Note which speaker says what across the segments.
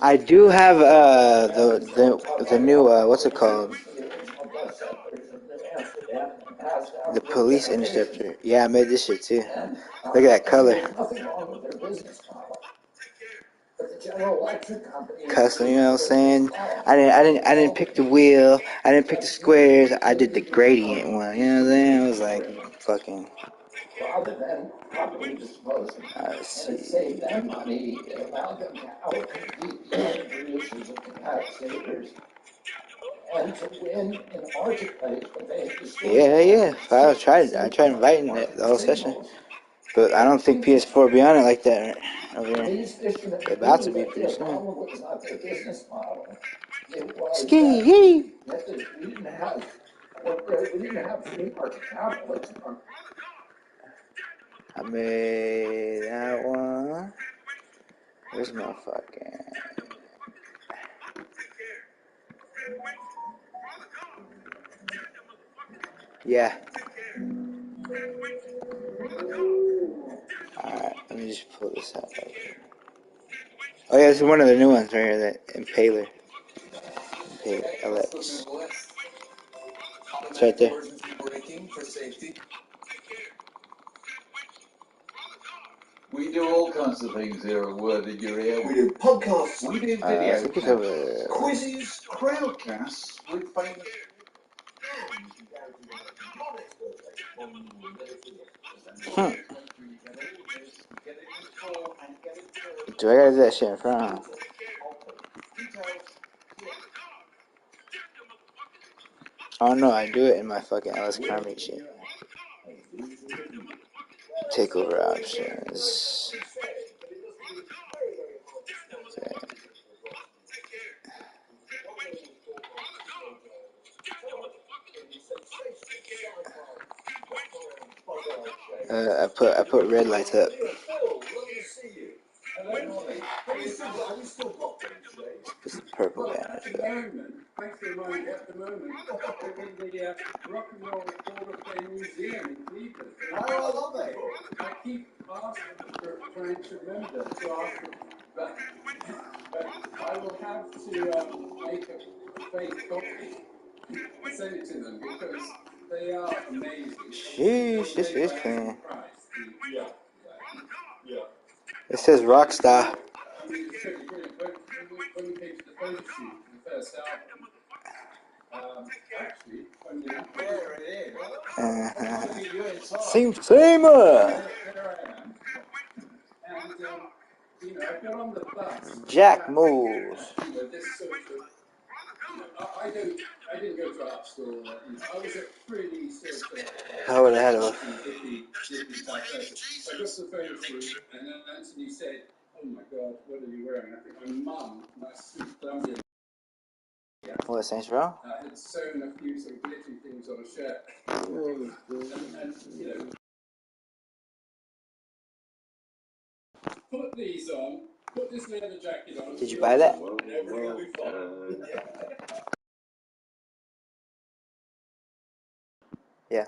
Speaker 1: I do have the new what's it called? The police interceptor. Yeah, I made this shit too. Look at that color. Custom, you know what I'm saying? I didn't pick the wheel. I didn't pick the squares. I did the gradient one. You know what I'm saying? It was like fucking. Let's see. Yeah. I tried inviting it the whole session, but I don't think PS4 will be on it like that over here. They're about to be pretty soon. Ski. I made that one. Where's my fucking? Yeah. Alright, let me just pull this out right here. Oh yeah, this is one of the new ones right here, that Impaler. Impaler LX. It's right there.
Speaker 2: We do all kinds of things here at Word in Your Ear. We do podcasts, we do video quizzes, crowdcasts with famous...
Speaker 1: Do I gotta do that shit in front? Oh no, I do it in my fucking LS Carmate shit. Takeover options. I put red lights up. Put some purple banners up.
Speaker 3: Thanks for reminding me. At the moment, in the Rock and Roll Hall of Fame Museum in Cleveland.
Speaker 2: Oh, I love it.
Speaker 3: I keep asking for trying to remember to ask them, but I will have to make a fake copy and send it to them because they are amazing.
Speaker 1: Sheesh, this is clean.
Speaker 3: Yeah.
Speaker 1: It says Rockstar.
Speaker 3: When we came to the photo shoot for the first album, actually, funny enough,
Speaker 2: There it is.
Speaker 1: Same.
Speaker 3: there I am. And, I got on the bus.
Speaker 1: Jack moves.
Speaker 3: This sort of, I didn't go to art school. I was a pretty sort of
Speaker 1: I would have had a.
Speaker 3: hippie type person. So I got to the photo shoot, and then Anthony said, "Oh my God, what are you wearing?" I think my mum, my sweet Columbia.
Speaker 1: What, Saints Row?
Speaker 3: Had sewn a few sort of glittery things on a shirt. And put these on, put this leather jacket on.
Speaker 1: Did you buy that?
Speaker 3: Everything will be fine.
Speaker 1: Yeah.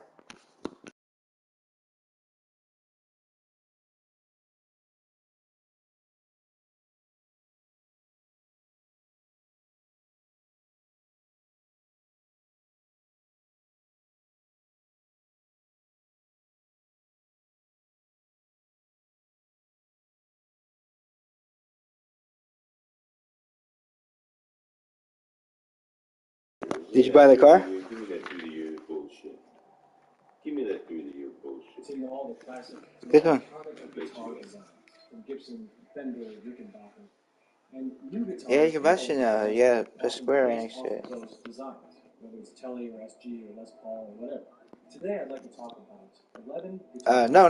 Speaker 1: Did you buy the car?
Speaker 4: Give me that through the year bullshit. Give me that through the year bullshit.
Speaker 5: Seeing all the classic
Speaker 1: This one.
Speaker 5: guitar designs from Gibson, Fender, Rickenbacker, and new guitars.
Speaker 1: Yeah, you can buy shit now. Yeah, press square right next to it.
Speaker 5: Those designs, whether it's Telly or SG or Les Paul or whatever. Today, I'd like to talk about 11 guitars.
Speaker 1: No.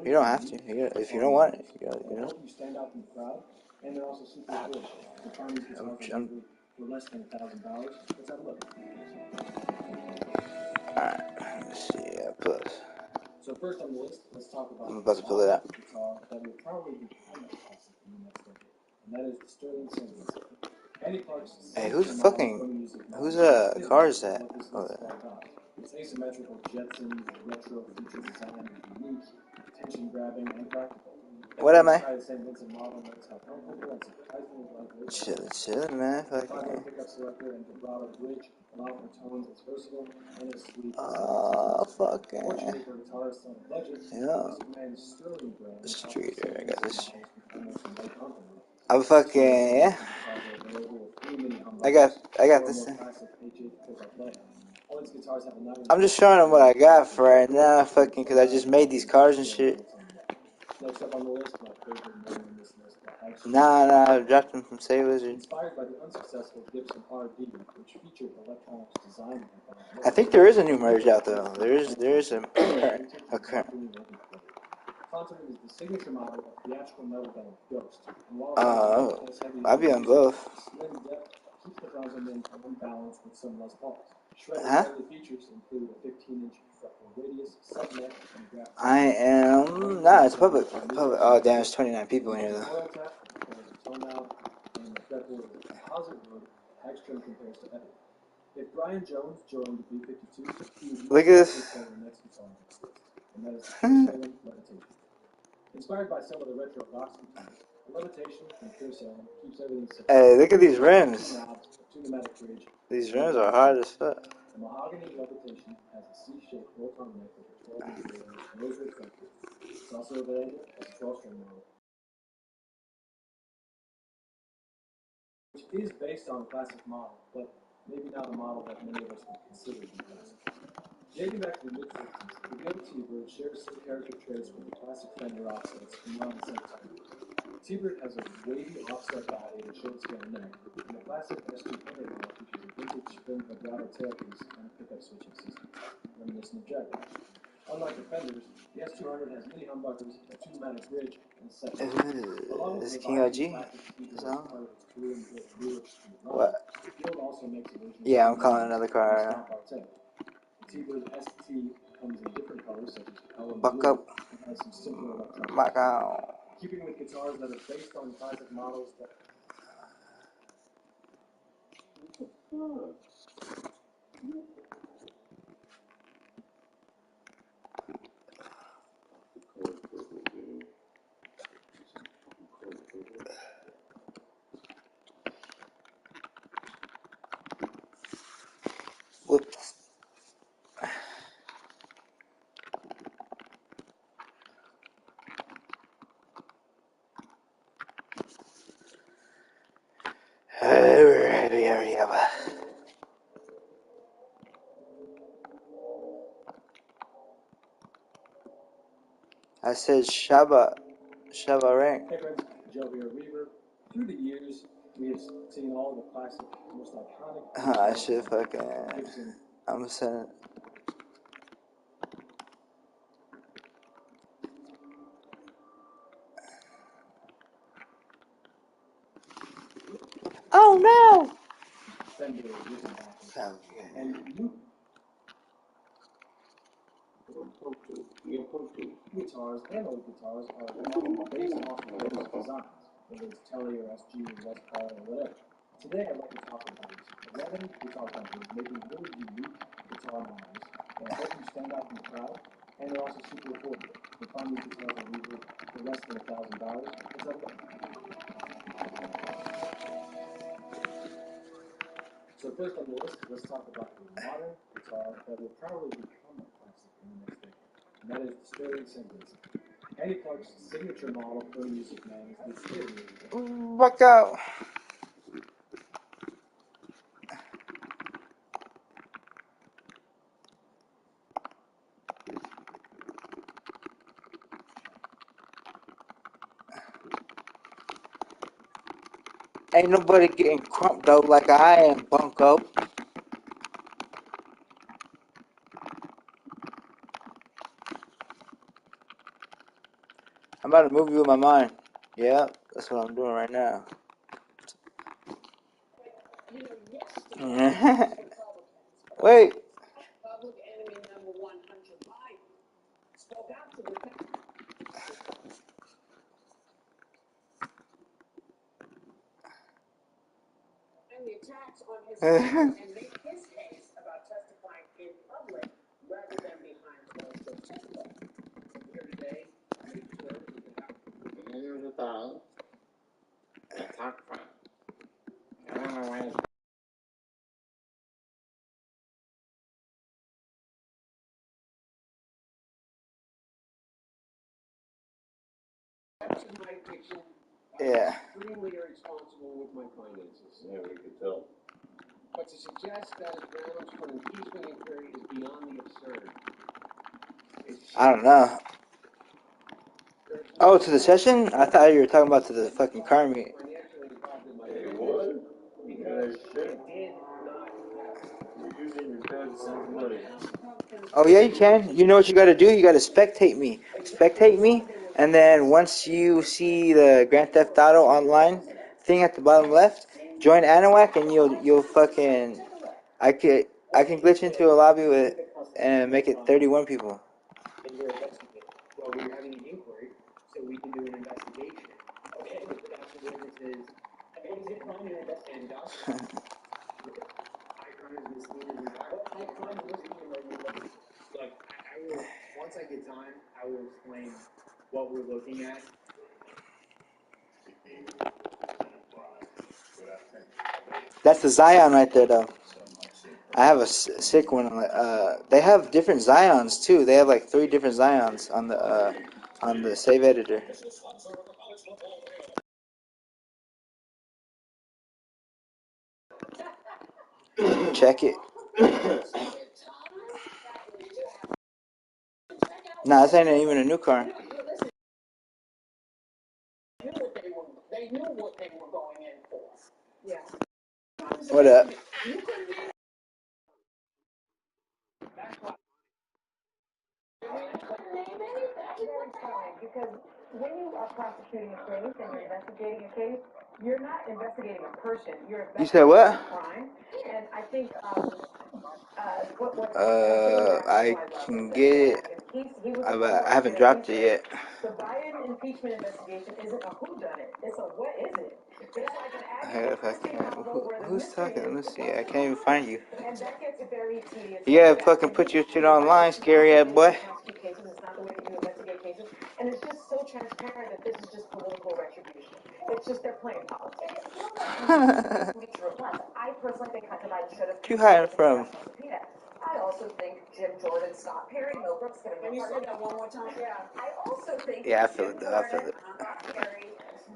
Speaker 1: You don't have to. If you don't want it, you
Speaker 5: They
Speaker 1: know.
Speaker 5: help you stand out in the crowd, and they're also super affordable. The Farmers guitar for less than $1,000. Let's have a look.
Speaker 1: Alright, let's see. Plus.
Speaker 5: So first on the list, let's talk about
Speaker 1: I'm about to pull it out.
Speaker 5: guitar that will probably become a classic in the next decade, and that is the Sterling Silver. Andy Clark's
Speaker 1: Hey, whose car is that? Oh,
Speaker 5: its asymmetrical Jetson retro feature design is unique, attention grabbing, and practical.
Speaker 1: What am I?
Speaker 5: Try the St. Vincent model, and it's how comfortable and surprisingly lightweight.
Speaker 1: Chillin', man. Fucking.
Speaker 5: Pickup selector and vibrato bridge, allow for tones that's versatile and as sweet.
Speaker 1: Fucking.
Speaker 5: Fortunately for guitarists on a budget,
Speaker 1: Yeah.
Speaker 5: Music Man's Sterling brand
Speaker 1: Streeter, I got this.
Speaker 5: almost a light compliment.
Speaker 1: I'm fucking, yeah. I got this. I'm just showing them what I got for right now, fucking, because I just made these cars and shit.
Speaker 5: Next up on the list,
Speaker 1: Nah, I dropped them from Say Wizard.
Speaker 5: Inspired by the unsuccessful Gibson RD, which featured electronics design.
Speaker 1: I think there is a new merge out though. There is a current.
Speaker 5: Continent is the signature model of theatrical metal band Ghost.
Speaker 1: I'd be on both.
Speaker 5: Slim depth keeps the frontal end unbalanced with some Les Pauls.
Speaker 1: Huh?
Speaker 5: Features include a 15-inch radius, sub-neck, and graphics.
Speaker 1: I am. Nah, it's public. Oh, damn, there's 29 people in here though.
Speaker 5: Oil tap compares to tonal, and the fretboard is a composite wood. Hagstrom compares to ebony. If Brian Jones joined the B-52, he would
Speaker 1: Look at this.
Speaker 5: the next guitar on this list, and that is the Pure Levitation. Inspired by some of the retro box guitars, the Levitation from Pure Sailing keeps everything simple.
Speaker 1: Hey, look at these rims.
Speaker 5: Two knobs, a pneumatic bridge.
Speaker 1: These rims are hard as fuck.
Speaker 5: The mahogany Levitation has a C-shaped bolt-on neck with a 12-inch rose reflector. It's also available as a 12-string model, which is based on a classic model, but maybe not a model that many of us would consider to be classic. Dating back to the mid-50s, the Gilda T-Bird shares some character traits with the classic Fender offsets around the same time. T-Bird has a wavy offset body and short scale neck, and the classic S200 model features a vintage spin vibrato tailpiece and a pickup switching system, reminiscent of Jaguars. Unlike the Fenders, the S200 has mini humbuckers, a pneumatic bridge, and a set.
Speaker 1: Is King OG? What? Yeah, I'm calling another car.
Speaker 5: T-Bird ST comes in different colors such as color
Speaker 1: Buck
Speaker 5: blue
Speaker 1: up.
Speaker 5: and has some simpler electronics.
Speaker 1: Back out.
Speaker 5: Keeping with guitars that are based on classic models that
Speaker 1: Whoops. I said Shaba rank.
Speaker 5: Hey friends, Joe here, Reaver. Through the years, we have seen all the classic, most iconic.
Speaker 1: I should fucking. I'm saying. Oh no!
Speaker 5: Fender, and new guitars and old guitars are often based off of those designs, whether it's Tele or SG or Les Paul or whatever. Today I'd like to talk about 11 guitar companies making really unique guitar models that help you stand out from the crowd, and they're also super affordable. You find these guitars on Weaver for less than $1,000. Let's have a look. So first on the list, let's talk about the modern guitar that will probably become a classic in the next decade, and that is the Sterling St. Vincent. Andy Clark's signature model for Music Man is the Sterling.
Speaker 1: Back out. Ain't nobody getting crumped though like I am, bunko. I'm about to move you with my mind. Yeah, that's what I'm doing right now. Wait.
Speaker 6: Public enemy number one, Hunter Biden, spoke out to the and the attacks on his and make his case about testifying in public rather than behind closed doors. Here today,
Speaker 1: Yeah.
Speaker 6: Extremely irresponsible with my finances.
Speaker 4: Yeah, we could tell.
Speaker 6: But to suggest that a grounds for impeachment inquiry is beyond the absurd.
Speaker 1: I don't know. Oh, to the session? I thought you were talking about to the fucking car meet.
Speaker 4: Hey, what? Yeah, shit. You're using your dad's son's money.
Speaker 1: Oh yeah, you can. You know what you gotta do? You gotta spectate me. Spectate me, and then once you see the Grand Theft Auto online thing at the bottom left, join Anahuac and you'll fucking I can glitch into a lobby with and make it 31 people.
Speaker 6: And you're investigating. Well, we're having an inquiry, so we can do an investigation. Okay, we put out some witnesses. And what is it crime to investigate? High crime is misdemeanors and what high crime is misdemeanors? Look, I will, once I get time, I will explain what we're looking at.
Speaker 1: That's the Zion right there, though. I have a sick one. They have different Zions too. They have like 3 different Zions on the save editor. Check it. Nah, this ain't even a new car.
Speaker 6: They knew what they were going in for. Yeah.
Speaker 1: What up?
Speaker 6: Because when you are prosecuting a case and you're investigating a case, you're not investigating a person. You're
Speaker 1: You said what?
Speaker 6: investigating a crime. And I think
Speaker 1: I can get it. I haven't dropped it yet.
Speaker 6: the Biden impeachment investigation isn't a whodunit. It's a what is it? It's like an
Speaker 1: If I can. Who's talking? Let me see. I can't even
Speaker 6: is.
Speaker 1: find you.
Speaker 6: And that gets very tedious.
Speaker 1: You gotta fucking put your shit online, scary ass boy.
Speaker 6: Cases. It's not the way that you investigate cases. And it's just so transparent that this is just political retribution. It's just they're playing politics. I personally think Hunter Biden should have.
Speaker 1: You hiding from?
Speaker 6: I also think Jim Jordan, Scott Perry, Mo Brooks getting. Can you say that one more time? Yeah. I also think.
Speaker 1: Yeah, I feel it though. I feel it.
Speaker 6: Scott Perry,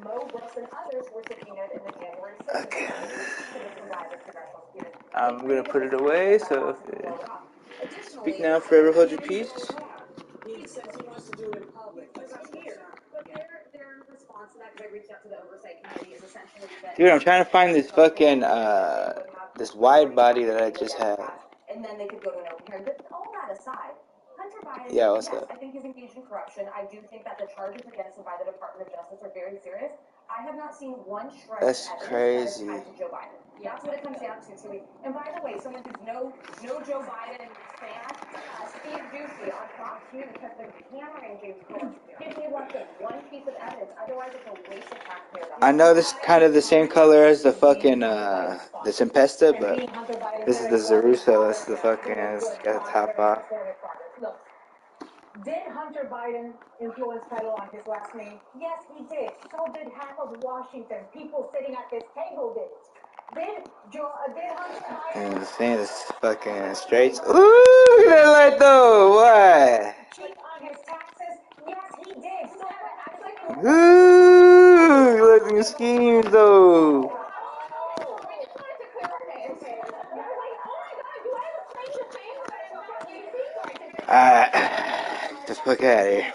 Speaker 6: Mo Brooks, and others were subpoenaed in the January 6th
Speaker 1: Okay.
Speaker 6: to the survivors congressional hearing.
Speaker 1: I'm gonna put it away. So speak now, forever hold your peace.
Speaker 6: He says he wants to do it in public. But their response to that, because I reached out to the oversight committee, is essentially that.
Speaker 1: Dude, I'm trying to find this fucking this wide body that I just had.
Speaker 6: And then they could go to an open hearing. But all that aside, Hunter Biden,
Speaker 1: Yeah, what's
Speaker 6: yes,
Speaker 1: up?
Speaker 6: I think he's engaged in corruption. I do think that the charges against him by the Department of Justice are very serious. I have not seen one shred of
Speaker 1: That's
Speaker 6: evidence
Speaker 1: crazy.
Speaker 6: that is tied to Joe Biden. That's what it comes down to me. And by the way, someone who's no Joe Biden fan, Steve Ducey on Fox News has been hammering James Comey. Give me less than one piece of evidence, otherwise it's a waste of taxpayer dollars.
Speaker 1: I know this is kind of the same color as the fucking this Impesta, but this is the Zaruso. This is the fucking. It's got the top off.
Speaker 6: Look, did Hunter Biden influence title on his last name? Yes, he did. So did half of Washington. People sitting at this table did. Did Hunter Biden?
Speaker 1: And seeing this fucking straights. Ooh, look at that light though. What?
Speaker 6: Cheat on his taxes? Yes, he did. So
Speaker 1: Ooh, look at the schemes though. Alright, just fuck out of here.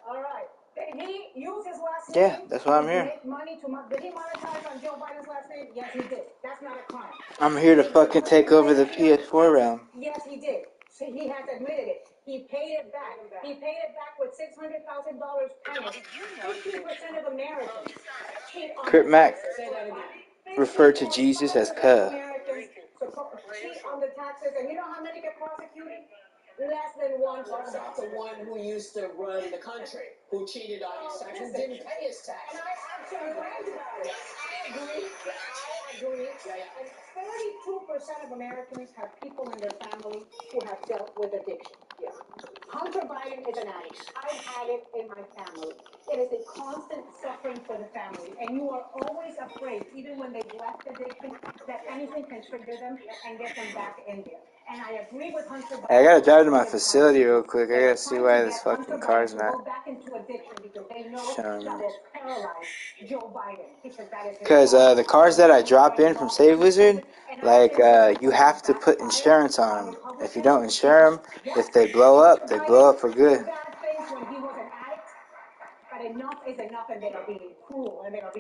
Speaker 6: All right. Did he use his last name?
Speaker 1: Yeah, that's why I'm here.
Speaker 6: Make money did he monetize on Joe Biden's last name? Yes, he did. That's not a crime.
Speaker 1: I'm here to fucking take over the PS4 realm.
Speaker 6: Yes, he did. So he has admitted it. He paid it back. He paid it back with $600,000 penalty. 50% of Americans cheat on
Speaker 1: Crip Mac
Speaker 6: Say that again.
Speaker 1: referred to Jesus as Cub.
Speaker 6: Americans cheat on the taxes, and you know how many get prosecuted? Less than 1%. About the one who used to run the country, who cheated on his taxes, didn't pay his taxes. And I absolutely agree. And 42% of Americans have people in their family who have dealt with addiction. Yes. Hunter Biden is an addict. I've had it in my family. It is a constant suffering for the family, and you are always afraid, even when they've left addiction, that anything can trigger them and get them back in there. And I agree with Hunter Biden.
Speaker 1: Hey, I gotta drive to my facility real quick. I gotta see why this fucking car's not showing me. Because the cars that I drop in from Save Wizard, like, you have to put insurance on them. If you don't insure them, if they blow up for good.
Speaker 6: But enough is enough, and they are being cruel, and they are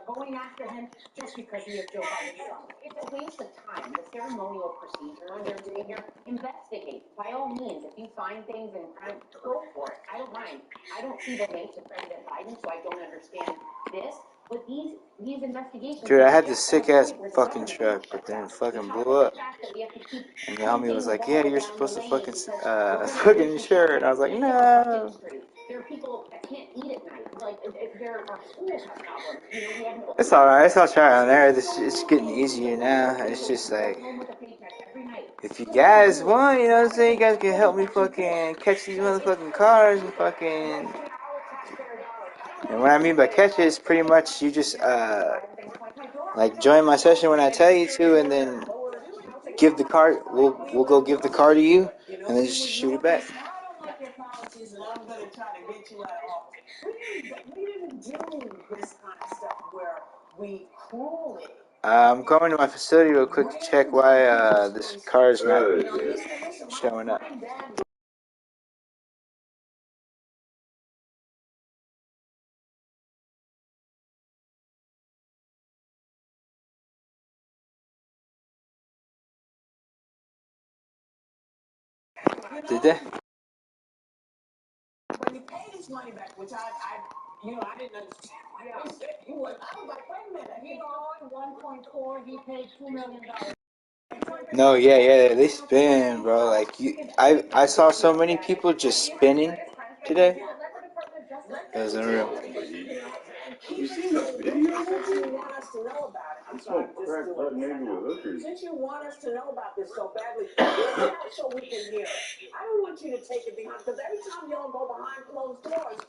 Speaker 6: going after him just because he is Joe Biden's son. It's a waste of time. The ceremonial procedure they're doing here, investigate. By all means, if you find things and go for it. I don't mind. I don't see the link to President Biden, so I don't understand this. But these investigations...
Speaker 1: Dude, I had this sick-ass fucking truck, but then it fucking blew up. And the homie was like, yeah, you're supposed to fucking insure it. And I was like, no.
Speaker 6: There are people that can't eat at night. Like, if there are schools have problems, you know, we have no...
Speaker 1: It's alright, it's all trial and error. It's getting easier now. It's just like, if you guys want, you know what I'm saying, you guys can help me fucking catch these motherfucking cars and fucking... And what I mean by catch it is pretty much you just, like, join my session when I tell you to, and then give the car, we'll go give the car to you, and then just shoot it back. I'm going to my facility real quick to check why this car is not showing up. Did they?
Speaker 6: When he paid his money back, which I didn't understand why he said he was. I was like, wait a minute, he owed 1.4, he paid $2 million.
Speaker 1: No, yeah, they spin, bro. Like I saw so many people just spinning today. It was unreal.
Speaker 4: You seen the video? Since you want us to know about it, I'm sorry, crack butt nigga with hookers. Since you want us to know about this so badly, put it out so we can hear it. I don't want you to take it behind, because every time y'all go behind closed doors.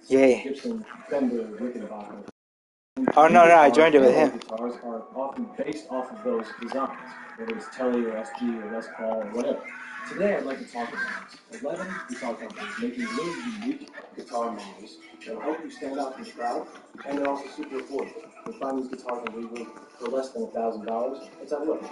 Speaker 1: Yay.
Speaker 5: Gibson Fender Rickenbacker.
Speaker 1: Oh no, I joined it with him.
Speaker 5: Guitars are often based off of those designs, whether it's Telly or SG or Les Paul or whatever. Today I'd like to talk about 11 guitar companies making really unique guitar models that will help you stand out from the crowd, and they're also super affordable. You'll find these guitars on Reverb for less than $1,000. Let's have a look.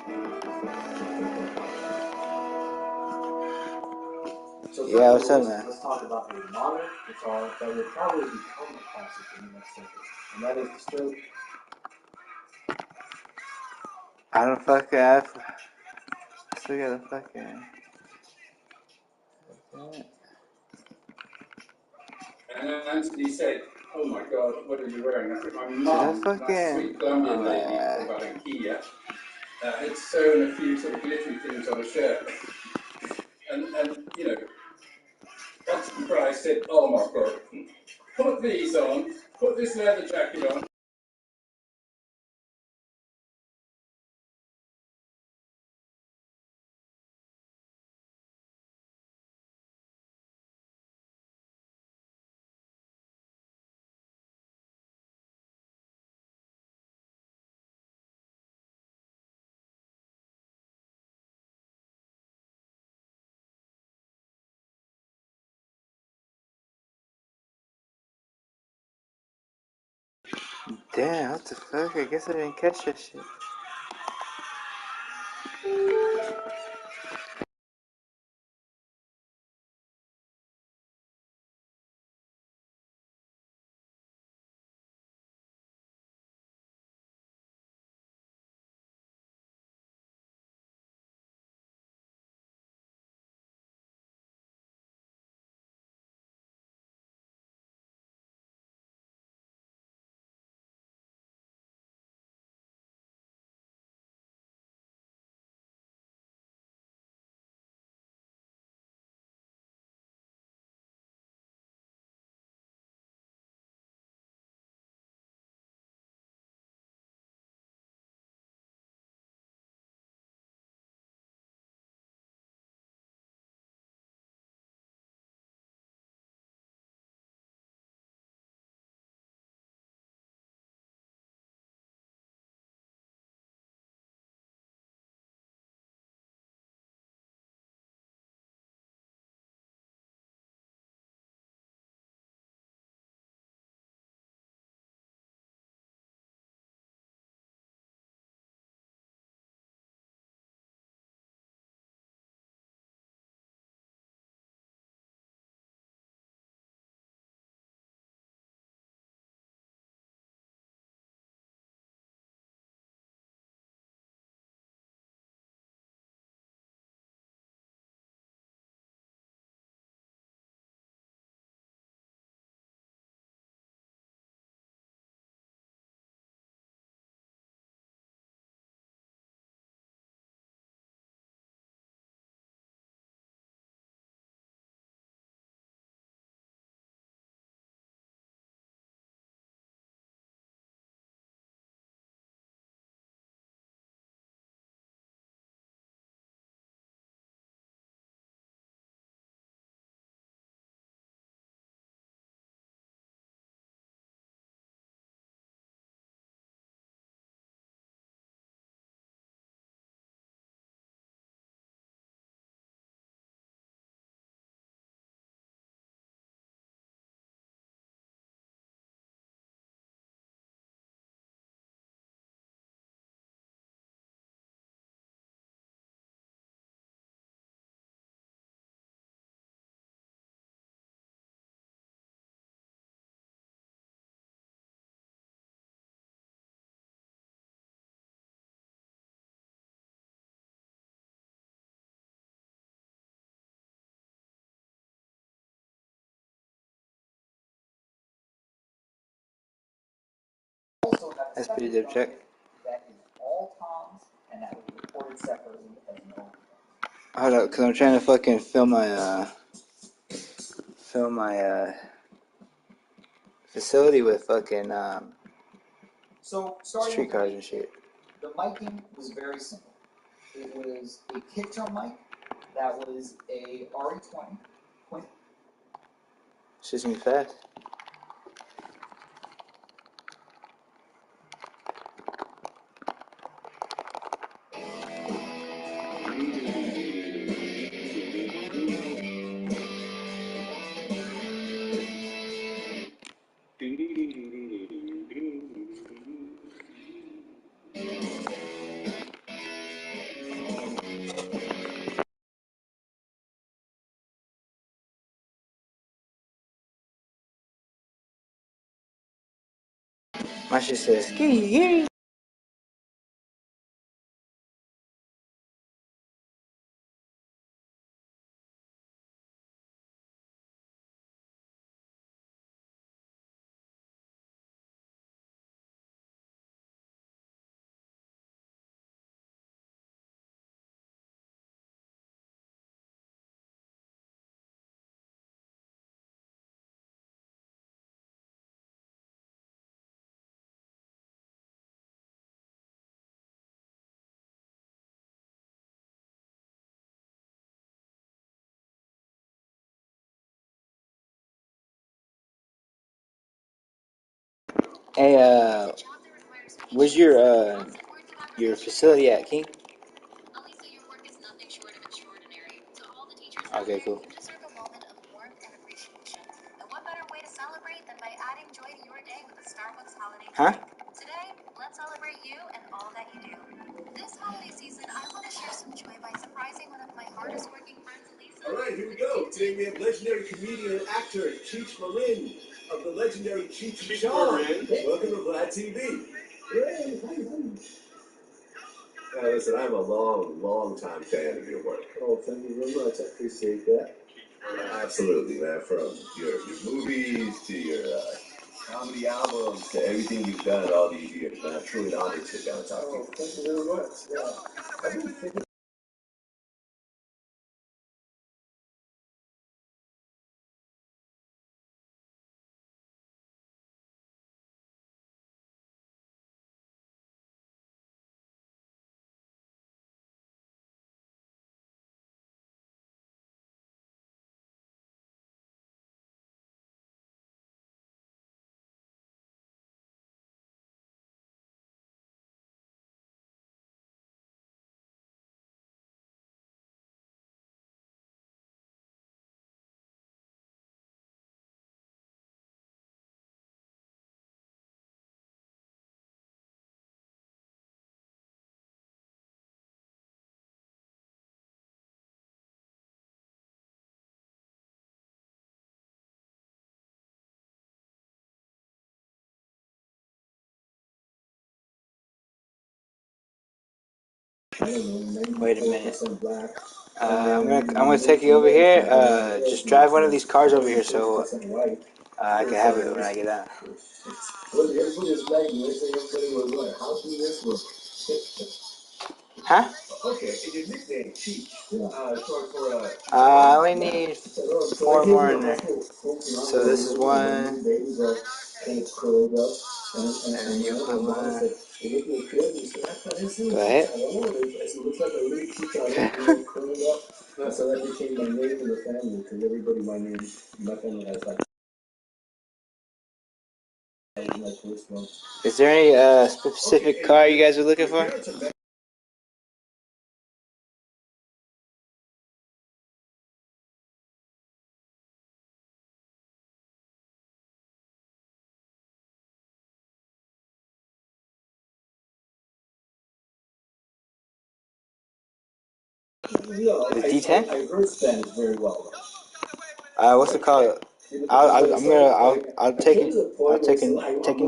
Speaker 5: So
Speaker 1: Yeah, what's up, man?
Speaker 5: let's talk about a modern guitar that will probably become a classic in the next decade, and that is the Straight.
Speaker 1: I don't fucking. I still got a fucking.
Speaker 3: And Anthony said, "Oh my God, what are you wearing?" I said, "My mum,
Speaker 1: Did I
Speaker 3: that
Speaker 1: fucking?
Speaker 3: sweet Colombian lady from Barranquilla, had sewn a few sort of glittery things on a shirt, and you know, that's before I said, oh my God, put these on, put this leather jacket on."
Speaker 1: Damn, what the fuck? I guess I didn't catch that shit. That's pretty dope, check. Hold up, cause I'm trying to fucking film my facility with fucking streetcars and shit.
Speaker 2: The miking was very simple. It was a kick drum mic that was a RE20.
Speaker 1: It's just me fast. My shit says ski. Hey, where's your facility at, King? Okay, cool.
Speaker 6: Starbucks holiday
Speaker 1: Huh?
Speaker 6: Today, let's celebrate you and all that you do. This holiday season, I want to share some joy by surprising one of my hardest working friends, Lisa.
Speaker 2: All right, here we go. Today we have legendary comedian and actor Cheech Marin of the legendary Cheech Marin. Welcome to Vlad TV. Hey, how you doing? Listen, I'm a long time fan of your work. Oh, thank you very much. I appreciate that. Absolutely, man. From your movies to your comedy albums to everything you've done all these years, man. I'm truly honored to sit down and talk to you. Thank you very much. Yeah. I've been thinking.
Speaker 1: Wait a minute. I'm gonna take you over here. Just drive one of these cars over here so I can have it when I get out. Huh?
Speaker 2: Okay, and your nickname, Cheech. Short for
Speaker 1: I only need 4 more in there. So this is one, and you put one. Go ahead.
Speaker 2: So that became my name in the family, because everybody my family has like. That was my first one.
Speaker 1: Is there any specific car you guys are looking for? The D10?
Speaker 2: I heard Spanish very well.
Speaker 1: What's it called? I'll take it. Taking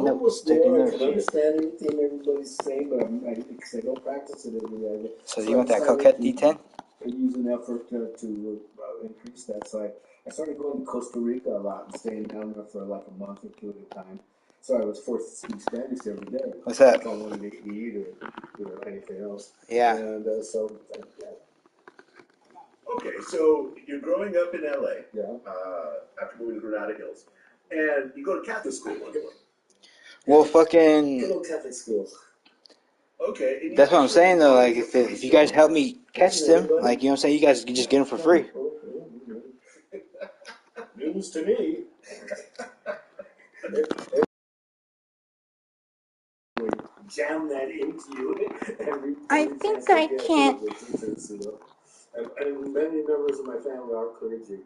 Speaker 1: notes. Taking notes.
Speaker 2: I can understand anything everybody's saying, but because I don't practice it every day.
Speaker 1: So you want that Coquette D10?
Speaker 2: I use an effort to increase that. So I started going to Costa Rica a lot and staying down there for like a month or two at a time. So I was forced to speak Spanish every day.
Speaker 1: What's that?
Speaker 2: If I wanted to eat or anything else.
Speaker 1: Yeah.
Speaker 2: And Okay, so you're growing up in LA. Yeah. After moving to Granada Hills, and you go to Catholic school.
Speaker 1: Well, fucking.
Speaker 2: Good old Catholic school. Okay.
Speaker 1: That's what I'm saying though. Like if you guys help me catch them, like you know what I'm saying, you guys can just get them for free.
Speaker 2: News to me. Jam that into you.
Speaker 7: I think I can't.
Speaker 2: And many members of my family are clergy.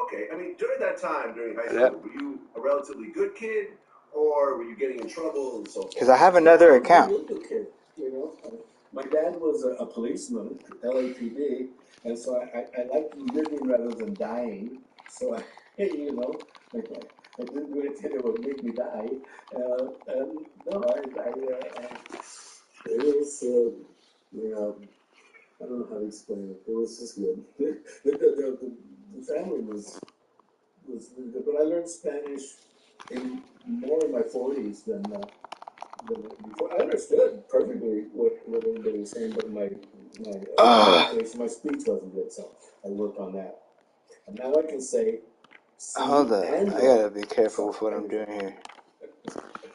Speaker 2: Okay, I mean, during that time, during high school, were you a relatively good kid, or were you getting in trouble and so forth?
Speaker 1: Because I have another account.
Speaker 2: I was a good kid, you know. My dad was a policeman, LAPD, and so I liked living rather than dying. So you know, I didn't do anything that would make me die. And no, it was, you know, I don't know how to explain it. It was just good. The family was good, but I learned Spanish more in my 40s than before. I understood perfectly what everybody was saying, but my speech wasn't good, so I worked on that. And now I can say.
Speaker 1: Hold up, I gotta be careful with what I'm doing here.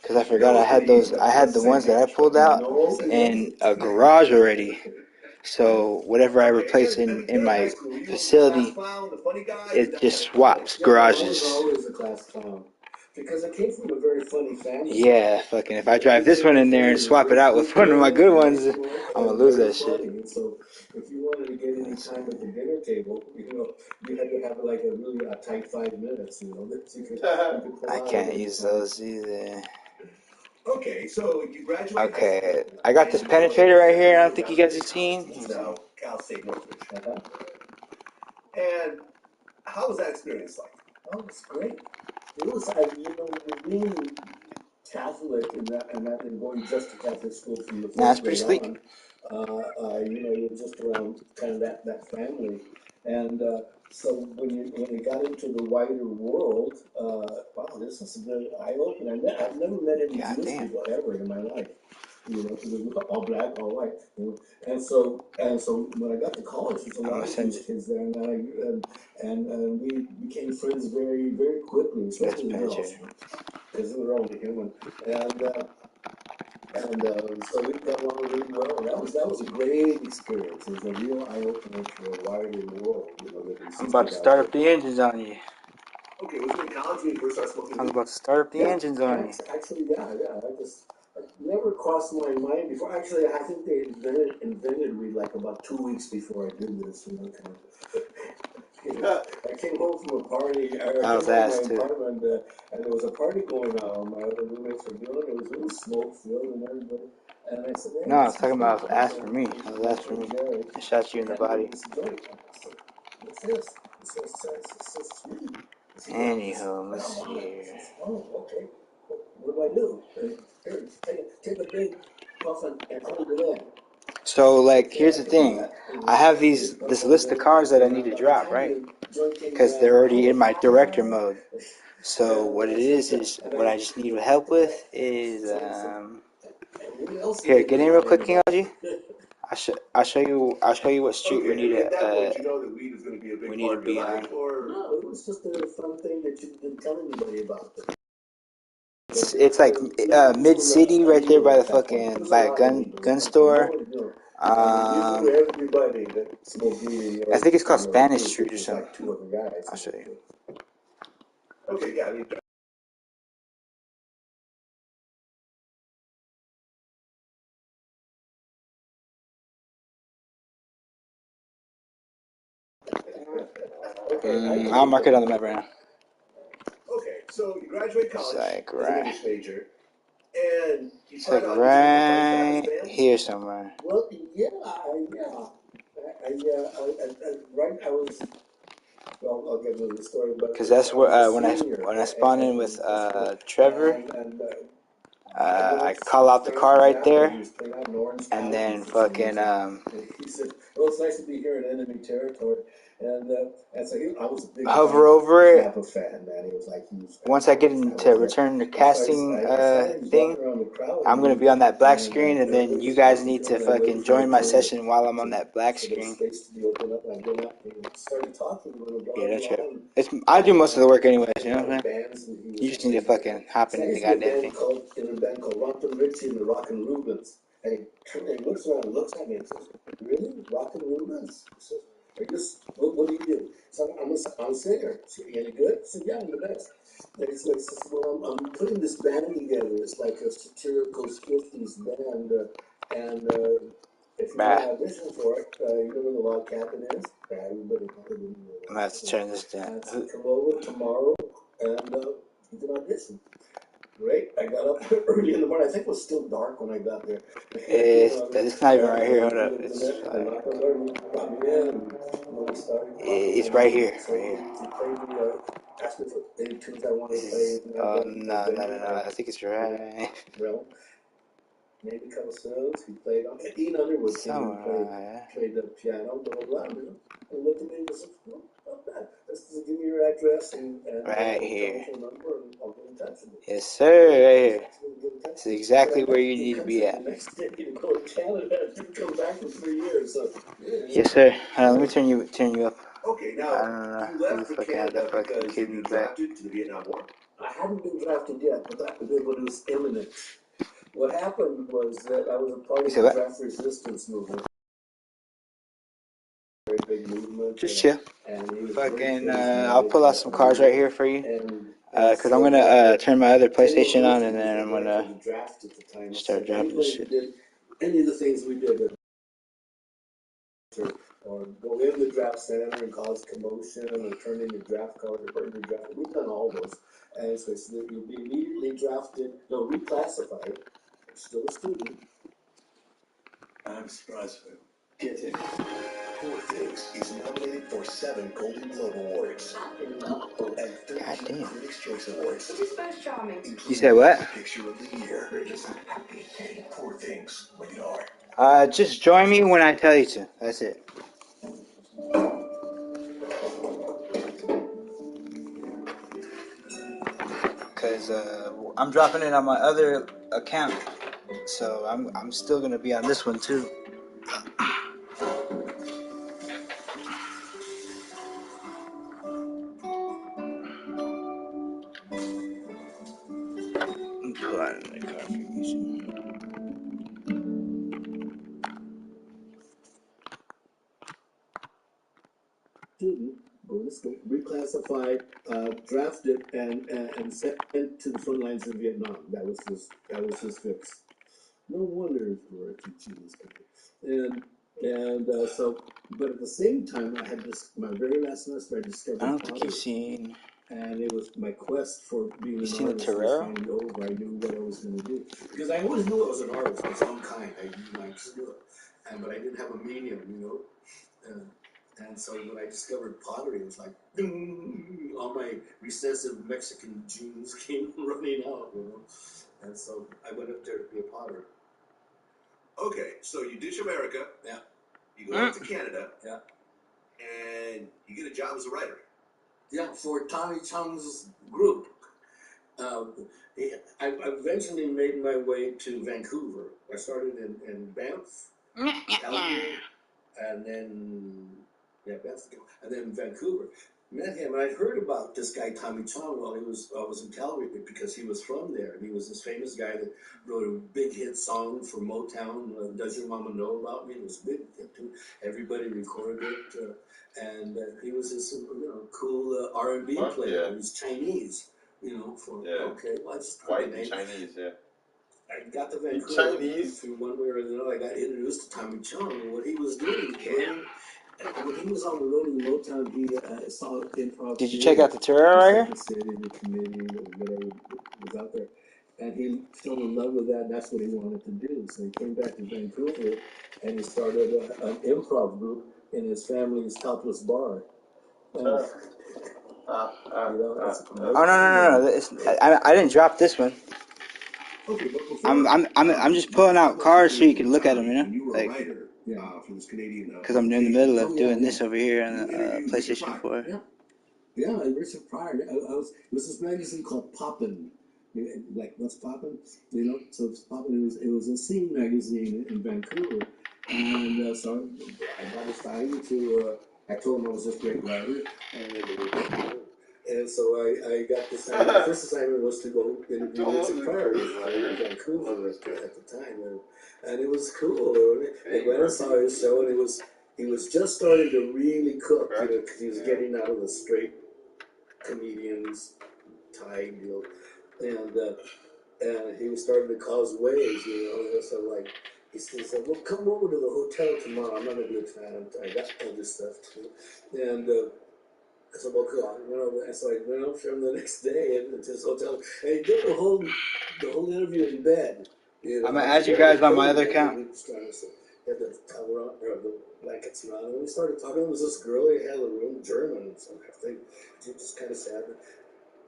Speaker 1: Because I forgot I had the ones that I pulled out in a garage already. So whatever I replace in my facility, it just swaps garages.
Speaker 2: Because I came from a very funny family.
Speaker 1: Yeah, fucking if I drive this one in there and swap it out with one of my good ones, I'm gonna lose that shit.
Speaker 2: And so if you wanted to get any time at the dinner table, you had to have like a really tight 5 minutes, that you could pull
Speaker 1: I
Speaker 2: out
Speaker 1: can't
Speaker 2: at any
Speaker 1: use
Speaker 2: time.
Speaker 1: those either.
Speaker 2: Okay, so you graduated.
Speaker 1: Okay, I got this penetrator right here. I don't think you guys have seen.
Speaker 2: No, Cal State Northridge. And how was that experience like? Oh, it was great. It was, being Catholic and going just to Catholic school from the
Speaker 1: Nah, it's
Speaker 2: first
Speaker 1: pretty
Speaker 2: grade
Speaker 1: sleek.
Speaker 2: on. You're just around kind of that family, and so when you got into the wider world, wow, this is very eye opening. I've never met any
Speaker 1: God
Speaker 2: Jewish
Speaker 1: damn.
Speaker 2: people ever in my life. Because it was all black, all white. And so when I got to college, there's a lot of Jewish kids there, and we became friends very, very quickly, especially the girls, because they were only human. And so we got along really well. That was a great experience. It was a real eye opener for a wider world.
Speaker 1: I'm about to start up the engines on you.
Speaker 2: Okay, was it in college when you first started smoking?
Speaker 1: I'm about to start up the engines on you.
Speaker 2: Actually, yeah. I never crossed my mind before. Actually, I think they invented weed like about 2 weeks before I did this. I came home from a party. I came home from my apartment, and there was a party going on. My other roommates were doing it. It was really smoke filled and everybody. And I said, hey,
Speaker 1: No, I was talking about ask for me. I was asked for me. I shot you in the body.
Speaker 2: What's this? It says weed.
Speaker 1: Anyhow, let's see here.
Speaker 2: Oh, okay. What do I do? Here, take a big puff and hold it in.
Speaker 1: So, like, here's the thing. I have this list of cars that I need to drop, right? Because they're already in my director mode. So what it is what I just need help with is here. Get in real quick, King OG. I'll show you what street we need to be on.
Speaker 2: No, it was just a fun thing that you didn't tell anybody about.
Speaker 1: It's like mid city, right there by the fucking by a gun store. I think it's called Spanish Street or something. I'll show you.
Speaker 2: Okay, yeah.
Speaker 1: I'll mark it on the map right now.
Speaker 2: Okay, so you graduate college
Speaker 1: It's like
Speaker 2: as an English major, and you
Speaker 1: It's
Speaker 2: plan
Speaker 1: like
Speaker 2: on using the fight
Speaker 1: right
Speaker 2: back band?
Speaker 1: here somewhere.
Speaker 2: Well, yeah. I was. Well, I'll get into the story, but
Speaker 1: Because that's where when I spawn in with Trevor, I call out the car right there, and then fucking
Speaker 2: He said, "Well, it's nice to be here in enemy territory." And so I was a big
Speaker 1: hover over it.
Speaker 2: Kappa fan, man. He was like,
Speaker 1: Once I get into return to casting thing, I'm gonna be on that black screen, and then you guys need to fucking join my session while I'm on that black screen. Yeah, that's true. I do most of the work anyways, you know what I'm saying? You just need to fucking hop in the goddamn thing.
Speaker 2: In a band called Ronton Ritchie and the Rockin' Rubens. And he looks around and looks at me and says, "Really? Rockin' Rubens?" He says, what do you do? So I'm a singer. So, you any good? I said, yeah, I'm the best. And he says, well, I'm putting this band together. It's like a satirical 50s band. And if you want to audition for it, you know where the log cabin is? Everybody probably didn't know that.
Speaker 1: I'm gonna have to turn this down.
Speaker 2: So come over tomorrow and you can audition. Great. I got up early in the morning. I think it was still dark when I got there.
Speaker 1: It's not even right here. Hold up. It's right here. Right here.
Speaker 2: Asked me for any tunes I want to play.
Speaker 1: No. I think it's right.
Speaker 2: Maybe a couple songs. He played on. Ian Underwood came and played the piano. Blah blah blah. And looked at me and said, "No, not bad. Just give me your address and
Speaker 1: right here.
Speaker 2: telephone number, and I'll get in touch with you."
Speaker 1: Yes, sir. Right here. This is exactly where you need to be at.
Speaker 2: The next day to go to Canada and come back for 3 years. So.
Speaker 1: Yes, sir. Let me turn you up.
Speaker 2: Okay, now
Speaker 1: I don't know.
Speaker 2: you left for Canada because you drafted to the Vietnam War. I hadn't been drafted yet, but it was imminent. What happened was that I was a part of the draft resistance movement. Very big movement.
Speaker 1: Just chill. Fucking, I'll pull out some cars right here for you. Because I'm gonna turn my other PlayStation on, and then I'm gonna start dropping this shit.
Speaker 2: Any of the things we did, or go in the draft center and cause commotion, or turn in your draft card, or burn your draft. We've done all those, and so you'll be immediately drafted, no, reclassified. Still a student.
Speaker 7: I'm surprised with Get it. Poor Things is nominated for 7 Golden Globe Awards and 13 Critics' Choice Awards.
Speaker 6: Which is most charming.
Speaker 1: You said what?
Speaker 7: Picture of the Year. Poor Things. Rated R.
Speaker 1: Just join me when I tell you to. That's it. Cause I'm dropping it on my other account, so I'm still gonna be on this one too. Pull out of the car music.
Speaker 2: Student, go to school, reclassified, drafted, and sent to the front lines in Vietnam. That was his fix. No wonder we're teaching this country. So, but at the same time, I had this, my very last semester, I discovered
Speaker 1: I don't think
Speaker 2: pottery.
Speaker 1: you've seen.
Speaker 2: And it was my quest for being an
Speaker 1: seen the
Speaker 2: artist was
Speaker 1: Torero?
Speaker 2: finally over. I knew what I was going to do. Because I always knew I was an artist of some kind. I knew I could do it. But I didn't have a medium, And so when I discovered pottery, it was like, ding, all my recessive Mexican genes came running out, And so I went up there to be a potter.
Speaker 7: Okay, so you ditch America.
Speaker 2: Yeah.
Speaker 7: You go out to Canada.
Speaker 2: Yeah.
Speaker 7: And you get a job as a writer.
Speaker 2: Yeah, for Tommy Chung's group. I eventually made my way to Vancouver. I started in Banff, Calgary, and then Banff, and then Vancouver. Met him, and I'd heard about this guy Tommy Chong while I was in Calgary because he was from there, and he was this famous guy that wrote a big hit song for Motown. Does Your Mama Know About Me? It was big. Everybody recorded it, and he was this cool R&B player. He was Chinese. Okay, well, that's
Speaker 8: white
Speaker 2: name.
Speaker 8: Chinese, yeah.
Speaker 2: I got to Vancouver through one way or another. I got introduced to Tommy Chong, and what he was doing, when he was on the road in Motown, he saw improv.
Speaker 1: Did you check out the Torero right here?
Speaker 2: The city, the committee, whatever was out there, and he fell in love with that. And that's what he wanted to do. So he came back to Vancouver, and he started an improv group in his family's topless bar.
Speaker 1: No. I didn't drop this one.
Speaker 2: Okay,
Speaker 1: I'm just pulling out cards so you can look at them, like, because I'm in the middle of doing this over here on the PlayStation 4.
Speaker 2: Yeah, and Richard Pryor. It was this magazine called Poppin'. Like, what's Poppin'? So it's Poppin'. It was a scene magazine in Vancouver, and so I got assigned to. I told him I was this great writer, and so I got this. My first assignment was to go interview Richard Pryor in Vancouver at the time, and it was cool. I went and saw his show, and he was just starting to really cook, because he was getting out of the straight comedians tide deal, and he was starting to cause waves, So like he said, "Well, come over to the hotel tomorrow." I'm not a big fan. I got all this stuff too, and. I said, "Well, cool." And so I went up to him the next day into his hotel, and he did the whole interview in bed.
Speaker 1: I'm gonna add you guys on my other account.
Speaker 2: He had the towel on, or the blankets around, and we started talking. It was this girl he had in the room, German, and some thing. She was just kind of sad.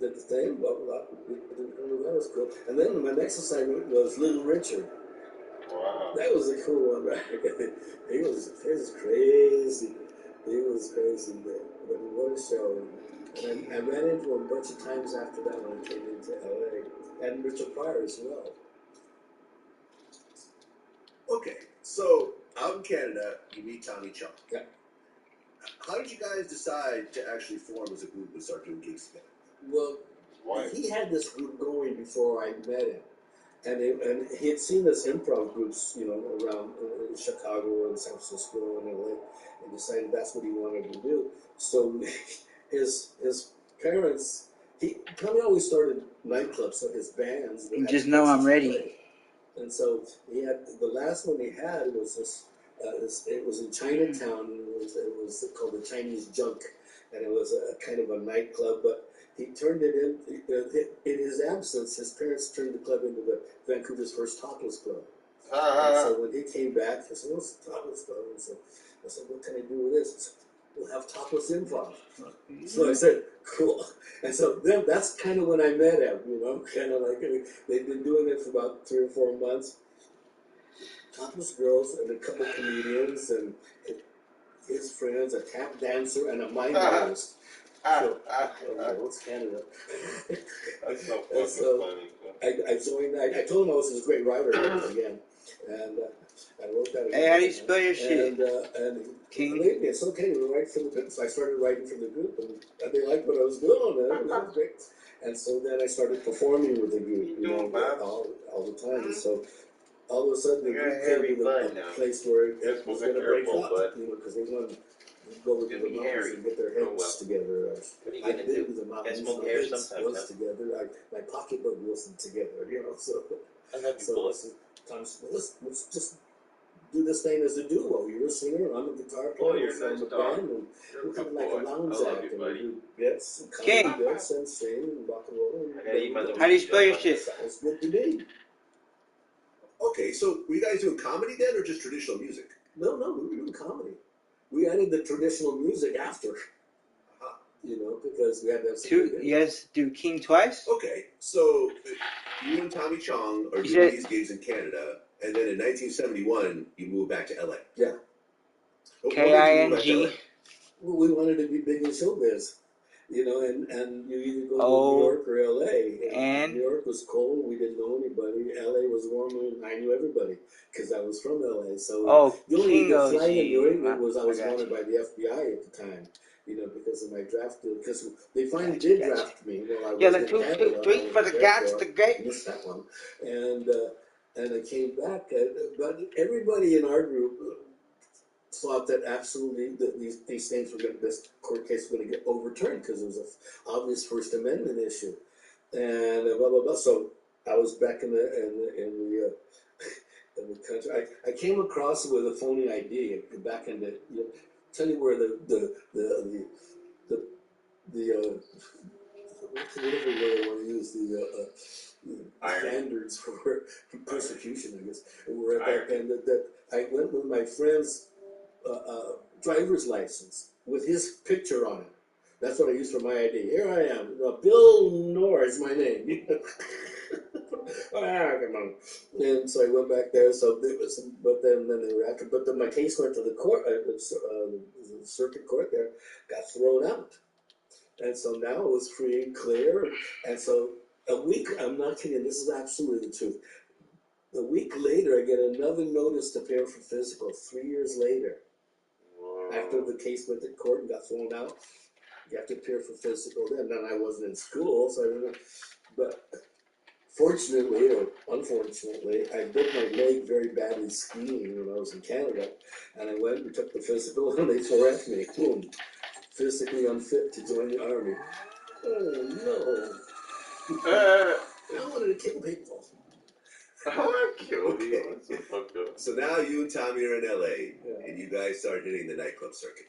Speaker 2: Did the thing, blah blah blah. That was cool. And then my next assignment was Little Richard.
Speaker 8: Wow.
Speaker 2: That was a cool one, right? He was crazy. He was crazy, but what a show. And I ran into him a bunch of times after that when I came into LA. And Richard Pryor as well.
Speaker 7: Okay, so out in Canada, you meet Tommy Chong.
Speaker 2: Yeah.
Speaker 7: How did you guys decide to actually form as a group and start doing gigs together?
Speaker 2: Well, he had this group going before I met him. And he had seen this improv groups, around in Chicago and San Francisco and LA, and decided that's what he wanted to do. So his parents Tommy always started nightclubs, so his bands.
Speaker 1: You just know I'm ready.
Speaker 2: And so he had the last one he had was this. It was in Chinatown. And it was called the Chinese Junk, and it was a kind of a nightclub. But he turned it in his absence. His parents turned the club into the Vancouver's first topless club. And so when he came back, he said, "What's the topless club?" And so I said, "What can I do with this?" He said, "We'll have topless improv." So I said, "Cool." And so then that's kind of when I met him, kind of like they'd been doing it for about 3 or 4 months. Topless girls and a couple of comedians and his friends, a tap dancer and a mind artist. So, what's Canada?
Speaker 8: That's so funny.
Speaker 2: I joined. I told him I was his great writer again, and I wrote that.
Speaker 1: Hey, how do you spell your shit?
Speaker 2: And
Speaker 1: King.
Speaker 2: believe me, it's okay to write for the group. So I started writing for the group, and they liked what I was doing. And it was great. And so then I started performing with the group, all the time. So all of a sudden, the group came to a place where it was going to break up, because they wanted to go into the mountains and get their heads together. I've been to the mountains, my head was together, my pocketbook wasn't together, so I said, Thomas, let's just do this thing as a duo. You're a singer, I'm a guitar player, we're from the band, and we're kind of like a lounge act, and we do bits, and comedy bits, and sing, and rock and roll.
Speaker 1: How do you spell your shit?
Speaker 2: Sounds good to me.
Speaker 7: Okay, so were you guys doing comedy then, or just traditional music?
Speaker 2: No, we were doing comedy. We added the traditional music after, because we had that.
Speaker 1: You guys do King twice?
Speaker 7: Okay, so you and Tommy Chong are doing these gigs in Canada, and then in 1971 you moved back to LA.
Speaker 2: Yeah.
Speaker 1: King.
Speaker 2: Well, we wanted to be big in showbiz, and you either go to New York or LA. And New York was cold, we didn't know anybody. LA was warm, and I knew everybody because I was from LA. So the only flag in New England was I was wanted by the FBI at the time. Because of my draft deal, because they finally did draft me. I was
Speaker 1: the 2, 2, 3 for the Gats, the great.
Speaker 2: Missed that one, and I came back, but everybody in our group thought that absolutely that these things were this court case was going to get overturned because it was an obvious First Amendment issue, and blah blah blah. So I was back in the country. I came across with a phony ID back in the. Tell you where the whatever way I want to use the standards for persecution, I guess. We're at that, and that I went with my friend's driver's license with his picture on it. That's what I used for my ID. Here I am. Bill Knorr is my name. Come on. And so I went back there. So there was, but then they were after. But then my case went to the court, the circuit court there, got thrown out. And so now it was free and clear. And so a week, I'm not kidding, this is absolutely the truth. A week later, I get another notice to appear for physical. 3 years later, after the case went to court and got thrown out, you have to appear for physical then. Then I wasn't in school, so I don't know. But fortunately, or unfortunately, I broke my leg very badly skiing when I was in Canada. And I went and took the physical, and they tore at me. Boom. Physically unfit to join the army. Oh, no. I wanted to kill people.
Speaker 7: Okay. So now you and Tommy are in LA, and you guys start hitting the nightclub circuit.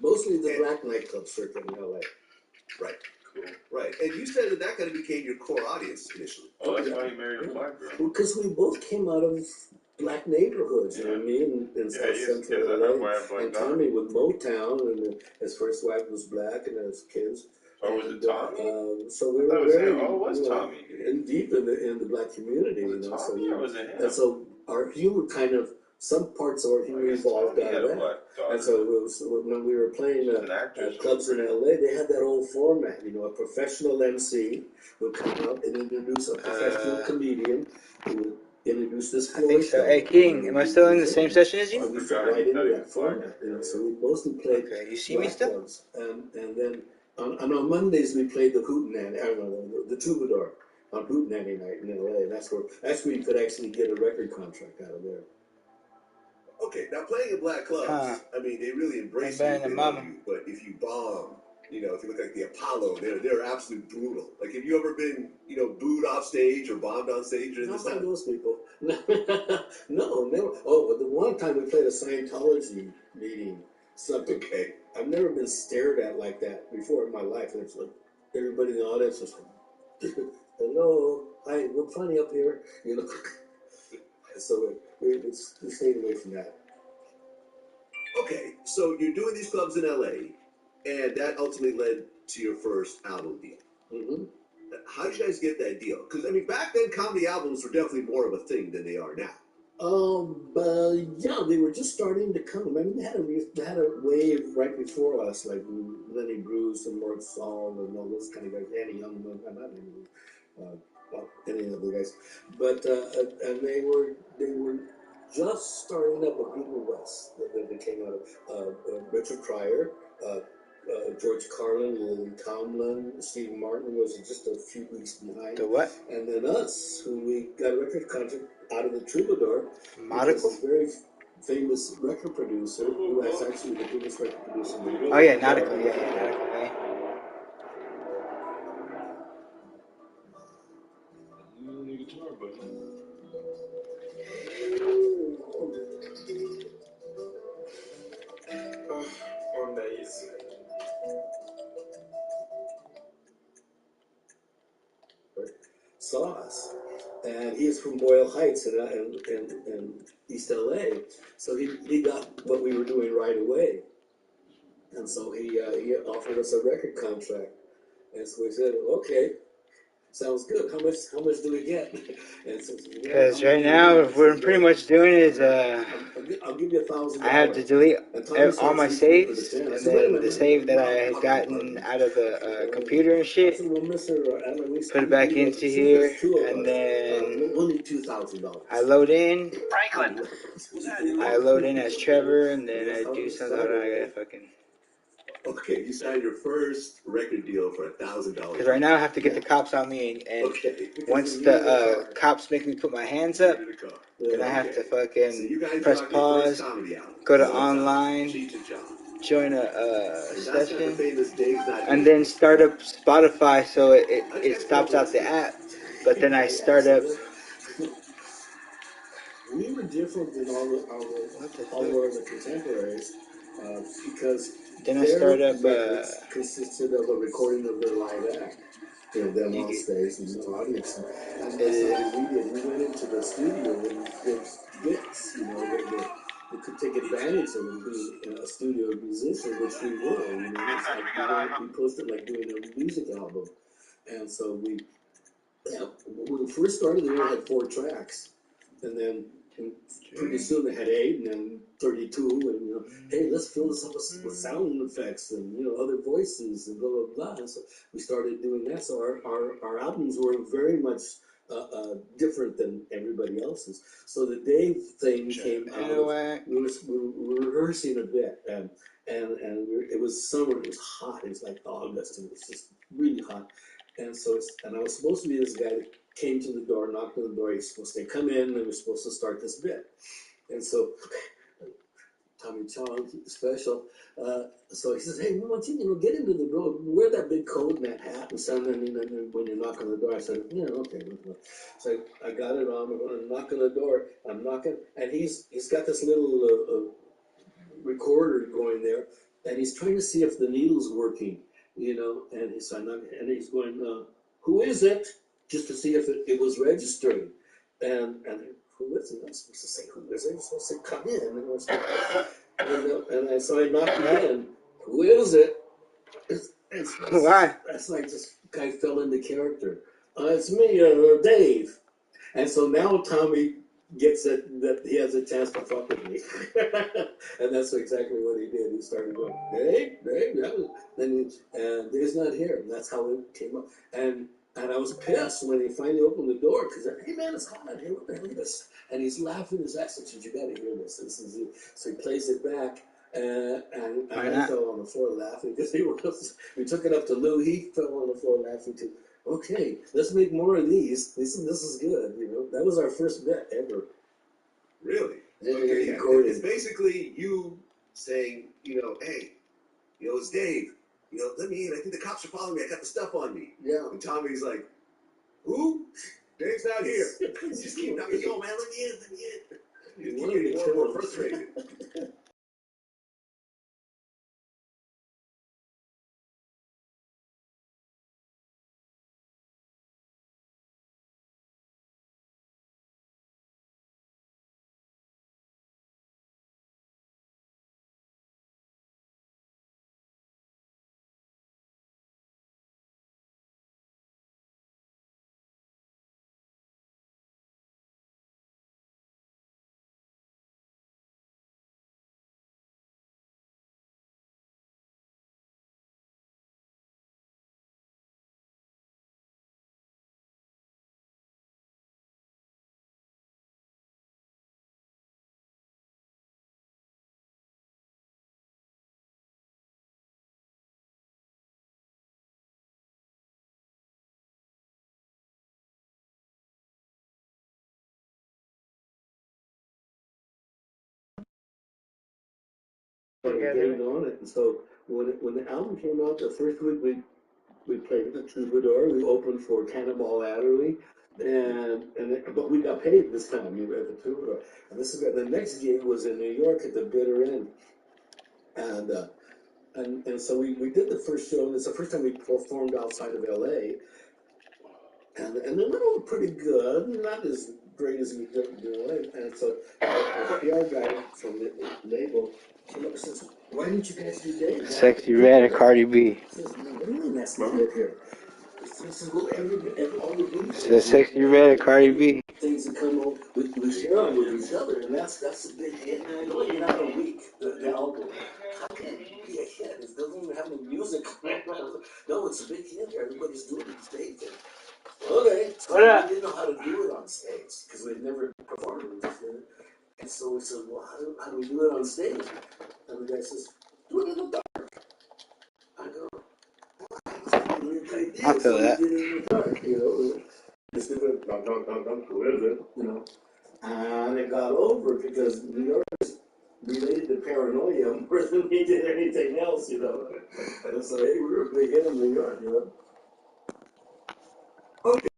Speaker 2: Mostly the black nightclub circuit in LA.
Speaker 7: Right. Cool. Right. And you said that kind of became your core audience initially.
Speaker 8: Oh, that's why you married a black girl.
Speaker 2: Because we both came out of black neighborhoods, me in South Central LA, and Tommy with Motown, and his first wife was black, and his kids.
Speaker 8: Or was it Tommy?
Speaker 2: So we were very,
Speaker 8: Tommy?
Speaker 2: And deep in the black community,
Speaker 8: was it Tommy or was it him?
Speaker 2: And so our humor kind of, some parts of our humor evolved out of that. And so it was, when we were playing clubs in LA, they had that old format, a professional MC would come out and introduce a professional comedian who would introduce this.
Speaker 1: I think so. Hey, King, am I still in the same session as you?
Speaker 2: We fell right into that format, so we mostly played.
Speaker 1: Okay, you see me still?
Speaker 2: Clubs. And then on Mondays we played the Hootenanny, I don't know, the Troubadour on Hootenanny night in LA. That's where you could actually get a record contract out of there.
Speaker 7: Okay, now playing in black clubs, I mean, they really embrace you, but if you bomb,
Speaker 2: You know, if you look like the Apollo, they're absolute brutal. Like, have you ever been, you know, booed off stage or bombed on stage during
Speaker 9: Not
Speaker 2: this
Speaker 9: by
Speaker 2: time?
Speaker 9: those people. No, never. Oh, but the one time we played a Scientology meeting, something.
Speaker 2: Okay.
Speaker 9: I've never been stared at like that before in my life. And it's like everybody in the audience was like, hello, hi, we're funny up here, you know. So we stayed away from that.
Speaker 2: Okay, so you're doing these clubs in LA, and that ultimately led to your first album deal.
Speaker 9: Mm-hmm.
Speaker 2: How did you guys get that deal? Because, I mean, back then, comedy albums were definitely more of a thing than they are now.
Speaker 9: Yeah, they were just starting to come. I mean, they had a wave right before us, like Lenny Bruce and Lord Saul and all those kind of guys. Annie Youngman, not Annie, well, any of the guys. But and they were just starting up a group of us that came out of Richard Pryor, George Carlin, Lily Tomlin, Steve Martin was just a few weeks behind.
Speaker 1: The what?
Speaker 9: And then us, who we got a record contract out of the Troubadour.
Speaker 1: Nautical?
Speaker 9: A very famous record producer who was actually the biggest record producer in the world.
Speaker 1: Oh yeah, Nautical. Yeah, Nautical. Okay.
Speaker 8: You don't need a guitar, buddy. Amazing.
Speaker 9: Saw us, and he is from Boyle Heights in East LA, so he got what we were doing right away, and so he offered us a record contract, and so we said, okay, sounds good. How much do we get?
Speaker 1: Because right now, what we're pretty much doing is
Speaker 9: I'll give you $1,000.
Speaker 1: I have to delete all my saves, and then the save that I had gotten out of the computer and shit, put it back into here, and then
Speaker 9: we'll need $2,000.
Speaker 1: I load in. Franklin. I load in as Trevor, and then I do something. Hold on, I gotta fucking.
Speaker 2: Okay, you signed your first record deal for $1,000.
Speaker 1: Because right now I have to get the cops on me, and once the cops make me put my hands up, then I have to fucking press pause, go to online, join a session, and then start up Spotify so it stops out the app. But then I start up.
Speaker 9: We were different than all our other contemporaries because
Speaker 1: then I start up.
Speaker 9: Consisted of a recording of their live act. You know, them on stage and the audience. And that's what we did. We went into the studio and did bits, you know, that could take advantage of being a studio musician, which we were. You know, it's like we posted like doing a music album. And so when we first started, they only had 4 tracks. And then pretty soon they had 8, and then 32, and you know, hey, let's fill this up with sound effects and you know other voices and blah blah blah. And so we started doing that. So our albums were very much different than everybody else's. So the Dave thing came out of, we were rehearsing a bit, and it was summer. It was hot. It was like August, and it was just really hot. And so I was supposed to be this guy that came to the door, knocked on the door. He's supposed to come in, and we're supposed to start this bit. And so Tommy Chong, special. So he says, "Hey, we want you to get into the road, wear that big coat and that hat, and something." And when you knock on the door, I said, "Yeah, okay." So I got it on. We're going to knock on the door. I'm knocking, and he's got this little recorder going there, and he's trying to see if the needle's working, you know. And he's going, "Who is it?" Just to see if it was registering, and who is it? I'm supposed to say who is it? I'm supposed to say come in, and so I knocked again. Who is it?
Speaker 1: Why?
Speaker 9: That's like this guy fell into character. It's me, Dave. And so now Tommy gets it that he has a chance to fuck with me, and that's exactly what he did. He started going, Dave, and Dave's not here. And that's how it came up. And I was pissed when he finally opened the door because, hey man, it's hot out here. What the hell is this? And he's laughing his ass off. You got to hear this. This is it. So he plays it back. And I fell on the floor laughing because we took it up to Lou. He fell on the floor laughing too. Okay, let's make more of these. This is good, you know. That was our first bet ever.
Speaker 2: Really?
Speaker 9: Okay,
Speaker 2: yeah. It's basically you saying, you know, hey, you know, it's Dave. let me in. I think the cops are following me. I got the stuff on me.
Speaker 9: Yeah.
Speaker 2: And Tommy's like, who? Dave's not here. Just keep knocking. Yo, man, let me in. Let me in. Just keep getting more and more frustrated.
Speaker 9: Getting on it. And so when the album came out, the first week we played the Troubadour. We opened for Cannonball Adderley, but we got paid this time. We were at the Troubadour, and the next gig was in New York at the Bitter End, and so we did the first show. And it's the first time we performed outside of L.A. And they went over pretty good, not as great as we did in LA. And so the PR guy from the label came up and says, "Why didn't you guys do Dave?"
Speaker 1: Sexy Red and Cardi B.
Speaker 9: He says, "No, what do you mean that's not it here?" He says, "Well, all the
Speaker 1: It's the Sexy Red and Cardi B.
Speaker 9: things that come on, we share them with each other, and that's a big hit. And I know you're not a week, the album. How can it be a hit? It doesn't even have any music. No, it's a big hit. Everybody's doing it these days." Okay, so we didn't know how to do it on stage because we'd never performed it before. And so we said, "Well, how do we do it on stage?" And the guy says, "Do it in the dark." I go,
Speaker 1: I feel that.
Speaker 9: We did it in the dark, just did it, dunk, dunk, dunk, dunk, who is it, And it got over because New Yorkers related to paranoia more than we did anything else, And so, hey, we were a big hit in New York, Okay.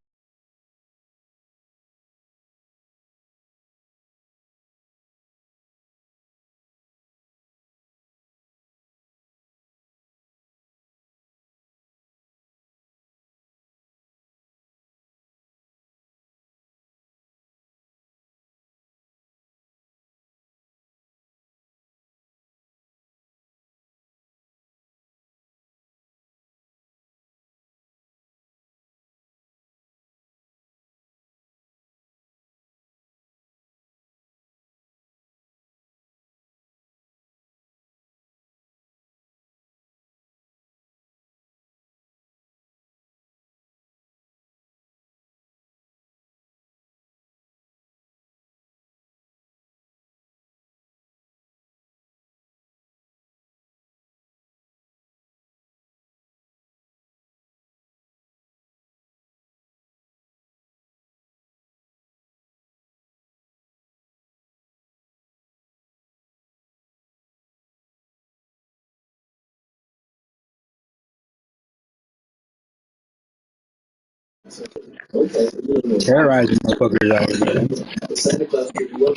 Speaker 1: Terrorizing motherfuckers out here.
Speaker 9: The Santa Claus could be over.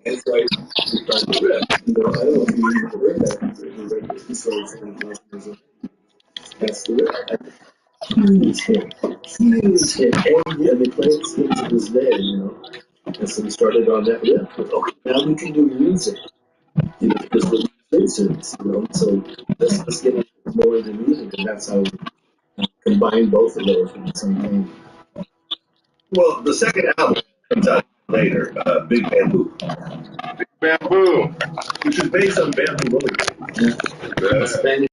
Speaker 9: And so I started to rip. I don't know if you even heard that. He started Santa Claus was over. That's the rip. Huge hit. Huge hit. And they play it still to this day. And so we started on that rip. Okay, now we can do music. Because we're musicians. So let's get more into music, and that's how we combine both of those in the same thing.
Speaker 2: Well, the second album comes out later, Big Bamboo.
Speaker 8: Bamboo.
Speaker 2: Which is based on bamboo rolling.
Speaker 9: Spanish.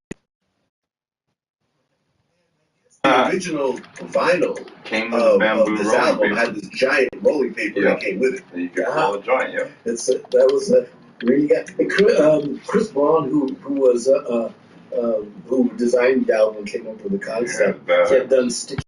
Speaker 2: The original vinyl
Speaker 8: Came with a bamboo
Speaker 2: of this
Speaker 8: rolling
Speaker 2: album
Speaker 8: paper.
Speaker 2: had this giant rolling paper that came with it.
Speaker 8: And you could roll a joint, yeah.
Speaker 9: That was really got Chris Braun, who was who designed the album and came up with the concept. He had done sticky.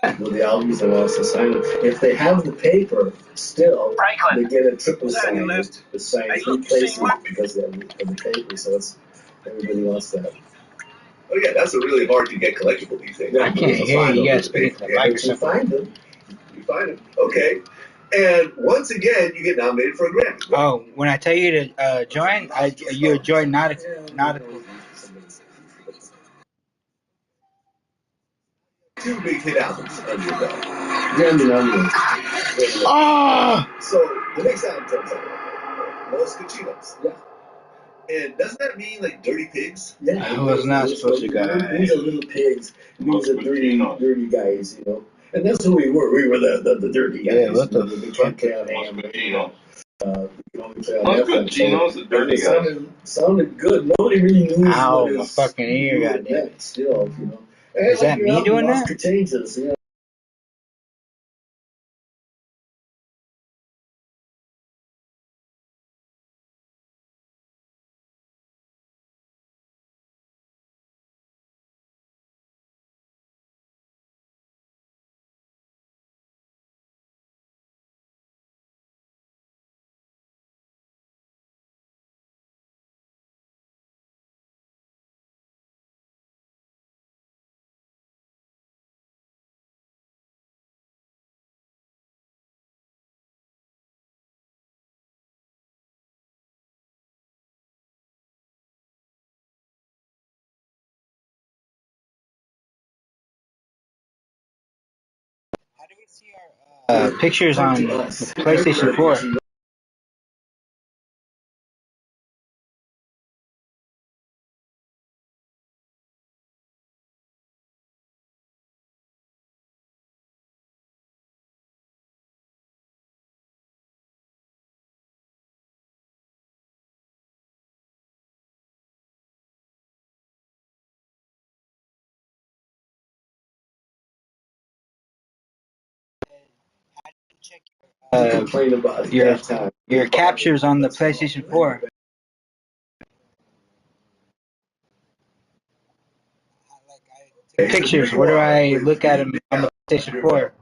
Speaker 9: With the albums, they want us to sign them. If they have the paper still, they get a triple sign. It's signed 3 places because of the paper. So it's everybody wants that.
Speaker 2: Oh yeah, that's a really hard to get collectible these days.
Speaker 1: I can't hear you guys speaking to the mic or
Speaker 9: You
Speaker 1: something.
Speaker 9: find them.
Speaker 2: You find them. Okay. And once again, you get nominated for a Grammy.
Speaker 1: Oh, when I tell you to join, you join nautical.
Speaker 2: 2 big hit albums under your belt.
Speaker 9: Grammy nominated.
Speaker 1: Oh!
Speaker 2: So the next album comes out, Los Cochinos.
Speaker 9: Yeah.
Speaker 2: And doesn't that mean like dirty pigs?
Speaker 9: Yeah.
Speaker 1: I was not supposed to go.
Speaker 9: These are little pigs. These are dirty guys, you know. And that's who we were. We were the dirty guys.
Speaker 1: Yeah, what the
Speaker 9: We can't play on AM. We can only play on FM.
Speaker 8: Gino's a dirty guy.
Speaker 9: Sounded good. Nobody really knew
Speaker 1: Ow,
Speaker 9: what
Speaker 1: my
Speaker 9: his
Speaker 1: fucking ear,
Speaker 9: what it
Speaker 1: goddamn.
Speaker 9: meant still, you know.
Speaker 1: Is that me doing that?
Speaker 9: Oscar changes, you know.
Speaker 1: How do we see our pictures on the PlayStation 4? Check your captures on the PlayStation 4. Pictures. Where do I look at them on the PlayStation 4?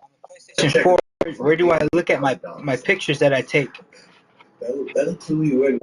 Speaker 1: On the PlayStation 4, where do I look at my pictures that I take?
Speaker 9: That'll clue you in.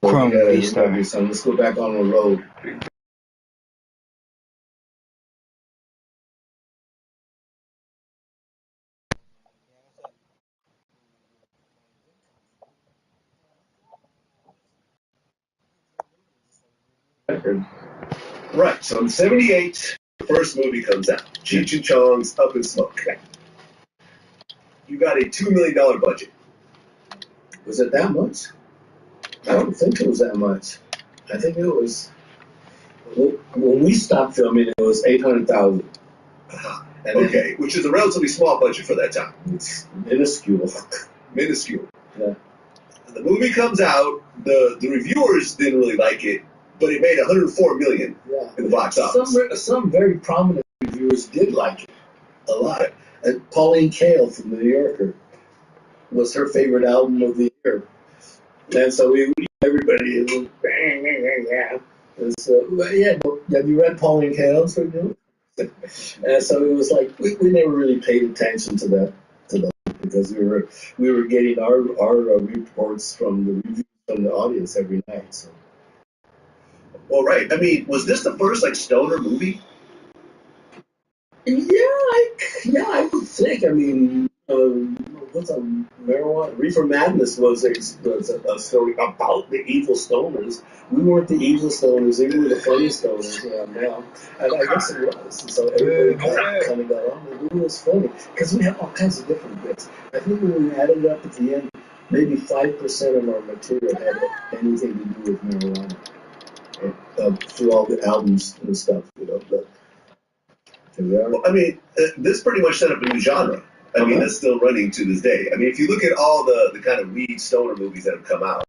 Speaker 1: Chrome
Speaker 9: You
Speaker 1: V-Star.
Speaker 9: gotta son. Let's go back on the road. Right. So in '78, the first movie comes out. Cheech and Chong's Up in Smoke. You got a $2 million budget. Was it that much? I don't think it was that much. I think it was when we stopped filming, it was 800,000. Okay, which is a relatively small budget for that time. It's minuscule. Minuscule. Yeah. The movie comes out. The reviewers didn't really like it, but it made 104 million in the box office. Some very prominent reviewers did like it a lot. And Pauline Kael from the New Yorker was her favorite album of the year, and so everybody was yeah. And so, but yeah, have you read Pauline Kael's review? And so it was like we never really paid attention to that because we were getting our reports from the reviews from the audience every night. So. Well, right. I mean, was this the first like stoner movie? I would think. I mean, what's a marijuana? Reefer Madness was a story about the evil stoners. We weren't the evil stoners; we were the funny stoners. Now, and I guess it was. And so everybody kind of got on. It was funny because we have all kinds of different bits. I think when we added it up at the end, maybe 5% of our material had anything to do with marijuana. Through all the albums and stuff, but well, I mean, this pretty much set up a new genre. I mean, that's still running to this day. I mean, if you look at all the kind of weed stoner movies that have come out.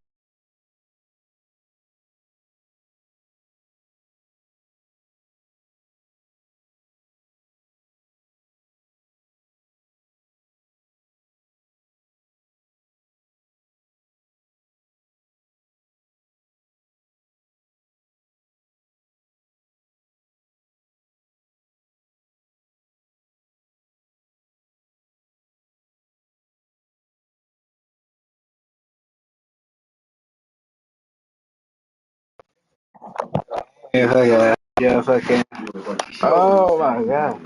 Speaker 1: Yeah, fucking. Oh my god.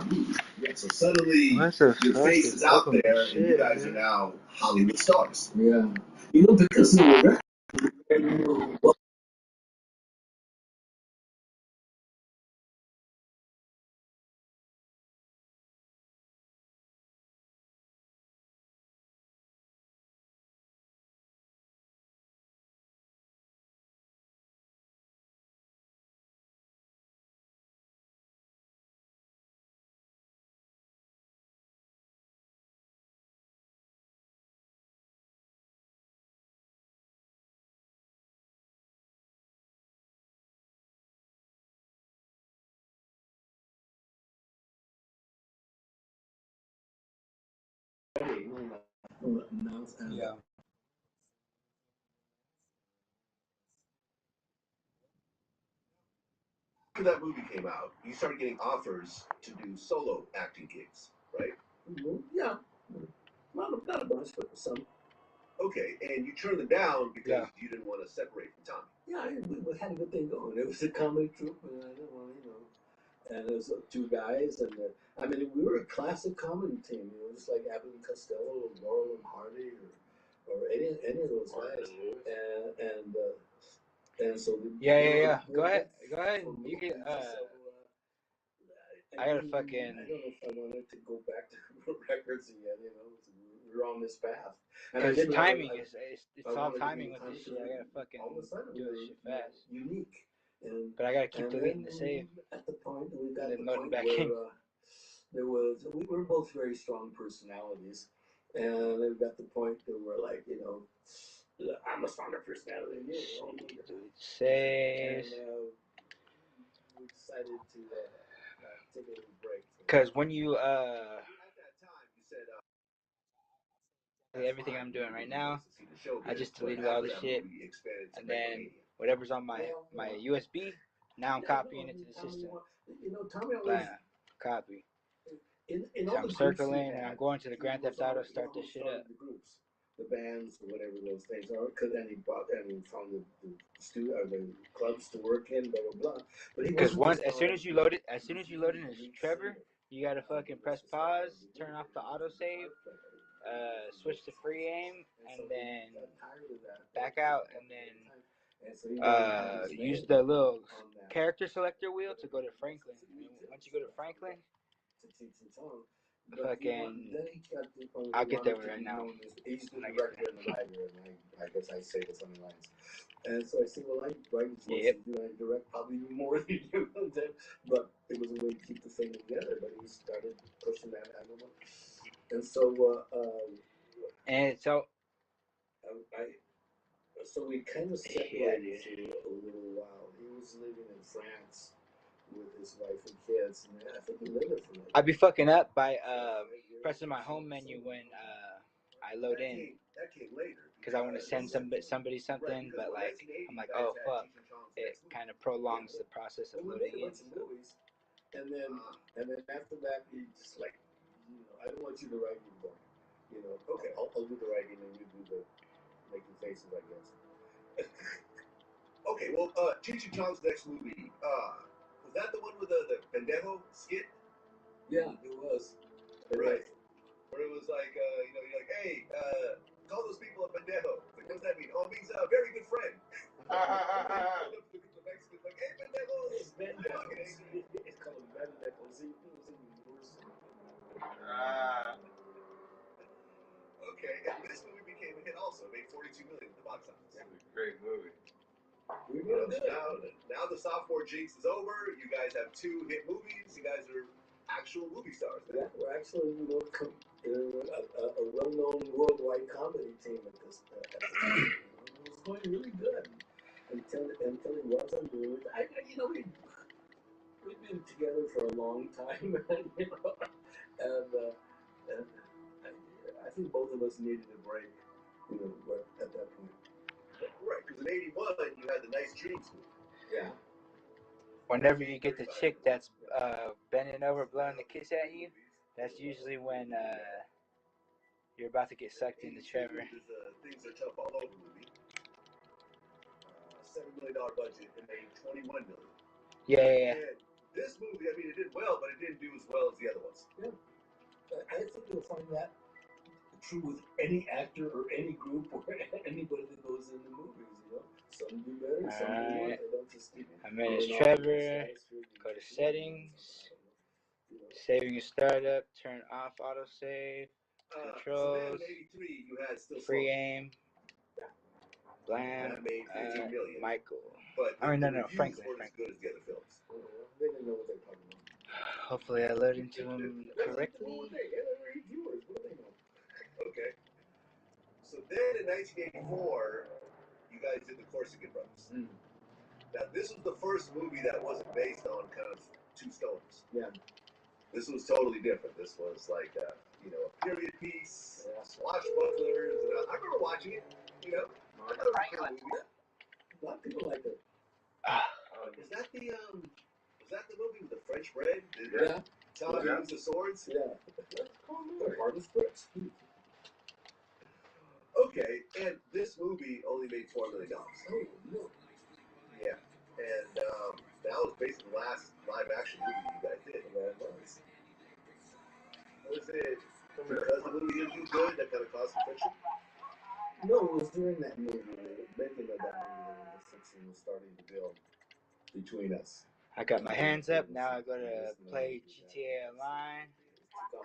Speaker 9: So suddenly,
Speaker 1: What the
Speaker 9: your
Speaker 1: fuck
Speaker 9: face is out
Speaker 1: open
Speaker 9: there, and
Speaker 1: shit,
Speaker 9: you guys
Speaker 1: man?
Speaker 9: are now Hollywood stars. Yeah. Because of the record.
Speaker 1: Yeah.
Speaker 9: After that movie came out, you started getting offers to do solo acting gigs, right? Yeah. Not a bunch, but some. Okay, and you turned them down because you didn't want to separate from Tommy. Yeah, we had a good thing going. It was a comedy troupe, and I didn't want and it was two guys, and I mean, we were a classic comedy team, just like Abbott and Costello, or Laurel and Hardy, or any of those guys, and so
Speaker 1: Yeah. Go ahead. You can. I gotta fucking.
Speaker 9: I don't know if I wanted to go back to records again. We were on this path.
Speaker 1: Because timing it's all timing with this shit. I gotta fucking do this shit fast.
Speaker 9: Unique.
Speaker 1: But I gotta keep deleting the save.
Speaker 9: At the point, we got
Speaker 1: And then
Speaker 9: the
Speaker 1: loading
Speaker 9: point
Speaker 1: back
Speaker 9: where
Speaker 1: in.
Speaker 9: we were both very strong personalities, and we got the point that we're like, I'm a stronger personality than you.
Speaker 1: Delete saves.
Speaker 9: And we decided to take a little break.
Speaker 1: Because when you everything I'm doing right now, I just deleted all the shit, and then whatever's on my USB, now I'm copying it to the system.
Speaker 9: Tommy always
Speaker 1: Bam, copy.
Speaker 9: in
Speaker 1: So
Speaker 9: all
Speaker 1: I'm
Speaker 9: the groups
Speaker 1: circling and I'm going to the Grand Theft Auto, start this shit up.
Speaker 9: The groups, the bands, or whatever those things are, because then he brought them and found the studio or the clubs to work in, blah blah blah. But he
Speaker 1: Because
Speaker 9: wasn't
Speaker 1: as soon as you load it in as Trevor, you gotta fucking press pause, turn off the autosave, switch to free aim, and then back out, and then use the little character selector wheel to go to Franklin. And once you go to Franklin, fucking, I'll get there right now.
Speaker 9: He's the director and the writer, and I guess I say the funny lines. And so I said, well, I write as much as you do, I direct probably even more than you do. But it was a way to keep the thing together. But he started pushing that animal. And so, so we kind of separated for a little while. He was living in France with his wife and kids, and I think he lived there for like.
Speaker 1: I'd be fucking up by pressing my home menu when I load in, because I want to send somebody something, but like I'm like, oh fuck, it kind of prolongs the process of loading in. So.
Speaker 9: And then after that, he just like, I don't want you to write anymore. Okay, I'll do the writing and you do the making faces, I guess. Okay, well, Cheech and Chong's next movie, was that the one with the pendejo skit? Yeah, it was. Right. Where it was like, you're like, hey, call those people a pendejo. Like, what does that mean? Oh, it means a very good friend. The Mexican's like, hey, pendejos. It's called pendejos. Okay, and this movie became a hit also. It made $42 million at the box office. It was a great movie. Now the sophomore jinx is over. You guys have 2 hit movies. You guys are actual movie stars. Yeah, we're actually a well-known worldwide comedy team at this time. It was going really good until it wasn't. We've been together for a long time, and I think both of us needed a break. At that point. Right, because in '81 you had the Nice Dreams movie. Yeah.
Speaker 1: Whenever you get the chick that's bending over, blowing the kiss at you, that's usually when you're about to get sucked into Trevor.
Speaker 9: Things Are Tough All Over movie. $7 million budget and made $21 million.
Speaker 1: Yeah.
Speaker 9: And this movie, I mean, it did well, but it didn't do as well as the other ones. Yeah. I think you'll find that true with any actor or any group or anybody that goes in the movies, Some do better, some do worse. They don't just keep.
Speaker 1: I'm in as Trevor, go to settings, saving a startup, turn off autosave, controls, free aim, blam, Michael. Franklin.
Speaker 9: Good as the other films. They didn't know what they're talking about.
Speaker 1: Hopefully I load into him correctly.
Speaker 9: Okay. So then in 1984, you guys did the Corsican Brothers. Mm. Now this was the first movie that wasn't based on kind of two stoners. Yeah. This was totally different. This was like a period piece, swashbucklers, and I remember watching it. I thought it was a good movie. A lot of people liked it. Was that the movie with the French bread? Yeah. Tom used the swords? Yeah. The hardest bricks. Okay, and this movie only made $4 million. Oh, no. Yeah. And that was basically the last live action movie you guys did. Yeah, it was. Was it because the movie didn't do good that kind of caused some friction? No, it was during that movie, making of that movie, the friction was starting to build between us.
Speaker 1: I got my hands up. Now I go to play GTA Online.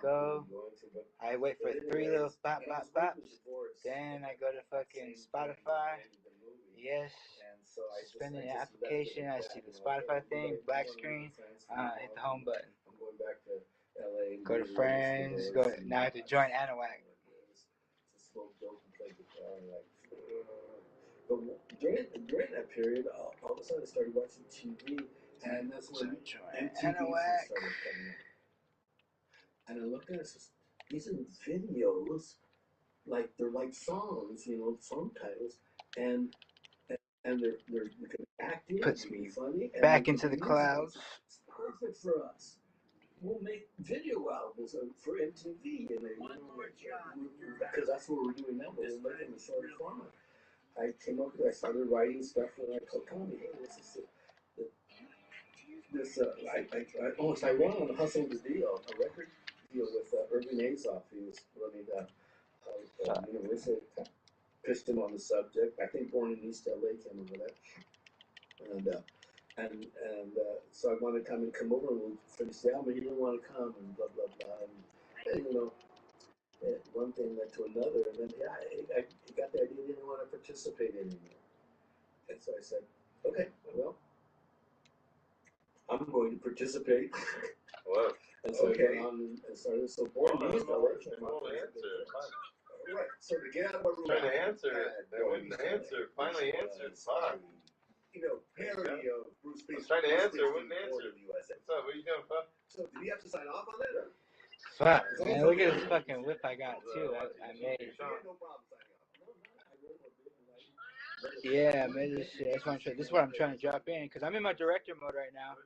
Speaker 1: Go. I wait for 3 little bops. Then I go to fucking Spotify. Yes. Suspending the application. I see the Spotify thing. Black screen. Hit the home button. Go to friends. Now I have to join Anahuac.
Speaker 9: But during that period, all of a sudden I started watching TV, and that's when MTV started coming up. And I looked at it, these are videos, like they're like songs, song titles, and they're you can act in,
Speaker 1: Puts me
Speaker 9: funny,
Speaker 1: back into the clouds.
Speaker 9: It's perfect for us. we'll make video albums for MTV, and because that's what we're doing now. But we're making a short format. I came up with. I started writing stuff, and I told Tommy, "Hey, I won on Hustle the Deal, a record deal with Irving Azoff. He was running the Universal. Pitched him on the subject. I think Born in East LA came over that, and so I wanted to come over and we'll finish the album. He didn't want to come, and blah blah blah. And one thing led to another, and then I got the idea he didn't want to participate anymore. And so I said, okay, well, I'm going to participate.
Speaker 10: Well,
Speaker 9: and so I went on and started. So Born in East LA. Right. So to get out of my room,
Speaker 10: trying to answer. They wouldn't answer. Finally answered. Fuck.
Speaker 9: Parody of Bruce Springsteen.
Speaker 10: I was trying to answer. Wouldn't answer. What's up? What are you doing, fuck?
Speaker 9: So did he have to sign off on that?
Speaker 1: Fuck, man, look at this fucking whip I got too. I made.
Speaker 9: No problem signing off.
Speaker 1: Yeah, I made this shit. This is what I'm trying to drop in because I'm in my director mode right now.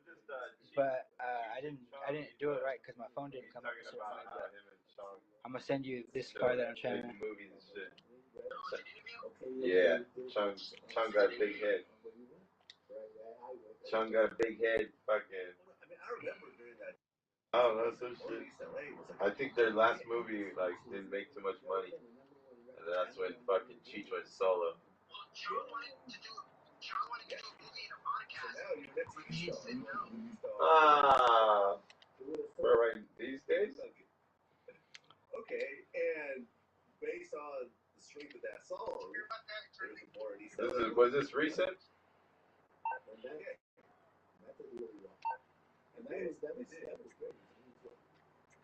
Speaker 1: But I didn't do it right because my phone didn't come up with it. I'm gonna send you this card that I'm trying to.
Speaker 10: Movies and shit. Yeah, Chung got a big head. Chung got a big head. Fucking.
Speaker 9: I remember doing that.
Speaker 10: Oh, that's so shit. I think their last movie didn't make too much money, and that's when fucking Cheech went solo. We're right these days.
Speaker 9: Okay, and based on the strength of that song,
Speaker 10: Was this recent?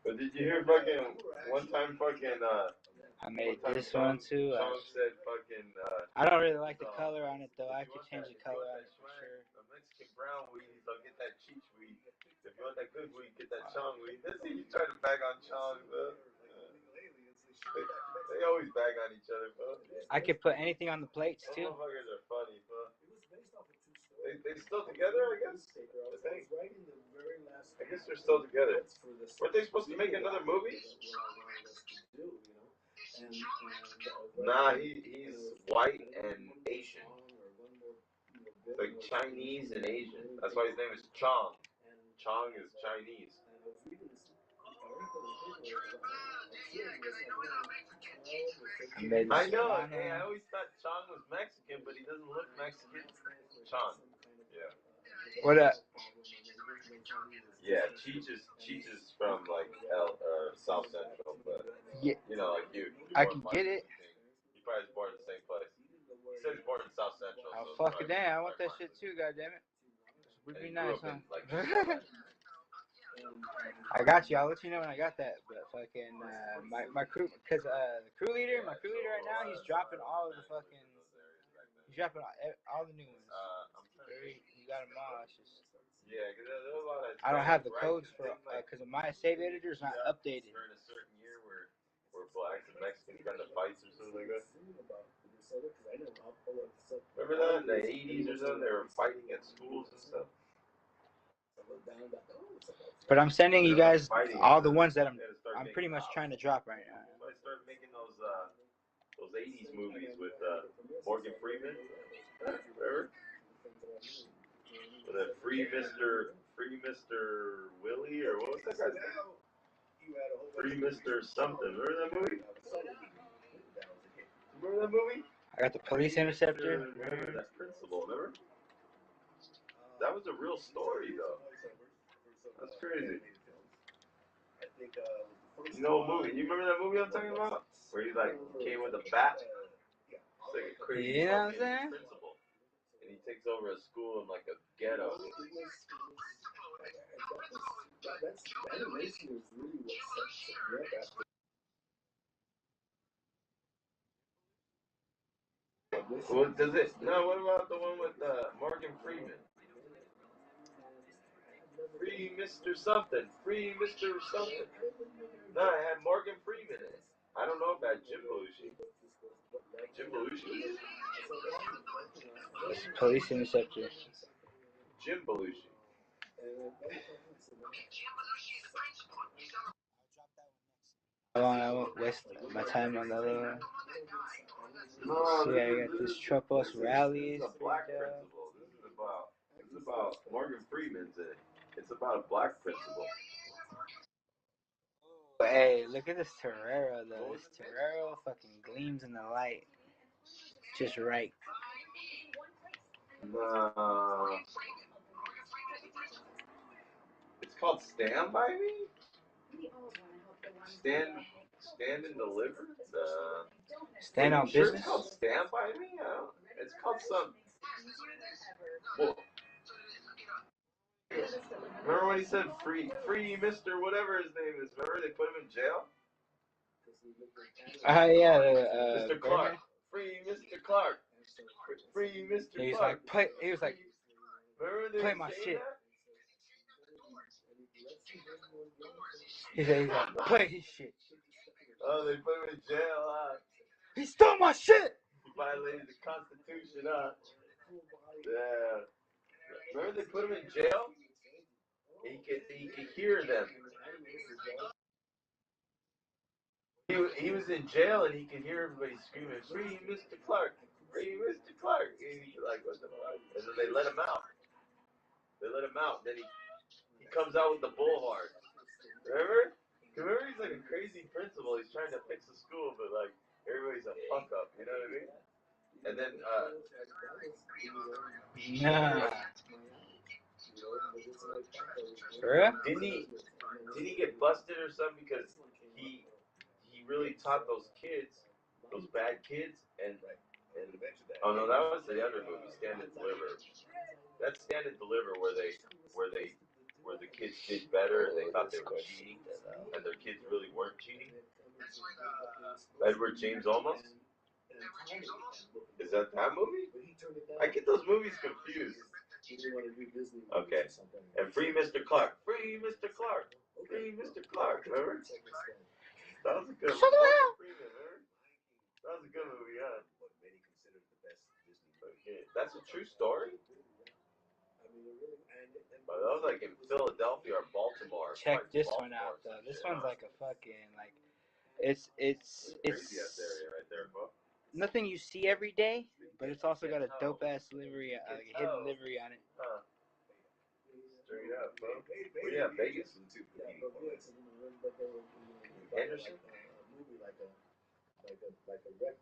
Speaker 10: But did you hear fucking one time fucking
Speaker 1: I made this one too.
Speaker 10: Sean said fucking
Speaker 1: I don't really like the color on it though. I could change the color on it for sure.
Speaker 10: The Mexican brown weed, so get that Cheech weed. If you want that good weed, get that Chong weed. Let's see you try to bag on Chong, bro. They always bag on each other, bro.
Speaker 1: I could put anything on the plates too.
Speaker 10: Those motherfuckers are funny, bro. They still together, I guess. I guess they're still together. Weren't they supposed to make another movie? Nah, he's white and Asian. Like Chinese and Asian. That's why his name is Chong. Chong is Chinese. I know. Hey, I always thought Chong was Mexican, but he doesn't look Mexican. Chong. Yeah.
Speaker 1: What up?
Speaker 10: Yeah, Cheech is from South Central, but
Speaker 1: yeah,
Speaker 10: like you.
Speaker 1: I can get it.
Speaker 10: He probably was born in the same place. He said he's born in South Central.
Speaker 1: Oh, fuck it, damn! I want that shit too, goddammit. Would be nice, huh? I got you. I'll let you know when I got that. But fucking my crew, because the crew leader right now, he's dropping all of the fucking. He's dropping all the new ones. You got them all. It's just.
Speaker 10: Yeah, because there's a lot of.
Speaker 1: I don't have the codes for because my save editor is not updated.
Speaker 10: During a certain year where blacks and Mexicans got into fights or something like that. Remember that in the 80s or something? They were fighting at schools and stuff.
Speaker 1: But I'm sending you guys all the ones that I'm pretty much trying to drop right now.
Speaker 10: So I started making those 80s movies with Morgan Freeman. Remember? With a Free Mr. Willie, or what was that guy's name? Free Mr. Something. Remember that movie? Remember that movie?
Speaker 1: I got the Police Interceptor.
Speaker 10: Remember that principal, remember? That was a real story, though. That's crazy. You know what movie? You remember that movie I'm talking about? Where he came with a bat? It's like a crazy
Speaker 1: you know what I'm saying?
Speaker 10: principal. And he takes over a school in like a ghetto. What does it? No, what about the one with Morgan Freeman? Free Mr. Something. Free Mr. Something. No, I had Morgan Freeman in it. I don't know about Jim Belushi. Jim Belushi?
Speaker 1: Police Interceptor.
Speaker 10: Jim Belushi.
Speaker 1: I won't waste my time on the other one.
Speaker 10: No,
Speaker 1: See, I got this Tropos rallies.
Speaker 10: This is a black principle. This is about Morgan Freeman's in it. It's about a black principle.
Speaker 1: Hey, look at this Torero though. This Torero fucking gleams in the light. Just right.
Speaker 10: Nah. It's called Stand By Me? Stand and Deliver?
Speaker 1: Stand on business.
Speaker 10: It's called Stand By Me? It's called some. Well, remember when he said free Mr. whatever his name is? Remember they put him in jail?
Speaker 1: Yeah,
Speaker 10: Mr. Clark. Free Mr. Clark. Free Mr. Clark.
Speaker 1: He was like, play my shit. He's like, play his shit.
Speaker 10: Oh, they put him in jail, huh?
Speaker 1: He stole my shit!
Speaker 10: He violated the Constitution, huh? Yeah. Remember they put him in jail? He could hear them. He was in jail and he could hear everybody screaming, "Free Mr. Clark! Free Mr. Clark!" And he's like, "What the fuck?" And then they let him out. Then he comes out with the bullhorn. Remember? Remember, he's like a crazy principal. He's trying to fix the school, but like everybody's a fuck up. You know what I mean? And then
Speaker 1: Nah. For real?
Speaker 10: didn't he get busted or something because he really taught those kids, those bad kids, and oh no, that was the other movie, Stand and Deliver. That's Stand and Deliver where the kids did better and they thought they were cheating, and their kids really weren't cheating. Edward James Olmos? Is that movie? I get those movies confused. Okay. And Free Mr. Clark. Free Mr. Clark. Free Mr. Clark. Remember? That was a good movie. That was a good movie, huh? Okay. That's a true story? But that was like in Philadelphia or Baltimore.
Speaker 1: Check this one out though. This one's like a fucking like it's
Speaker 10: right there,
Speaker 1: nothing you see every day, but it's also got a dope ass livery, like a hidden livery on it.
Speaker 10: Straight up, bro. Where you at, Vegas? Henderson?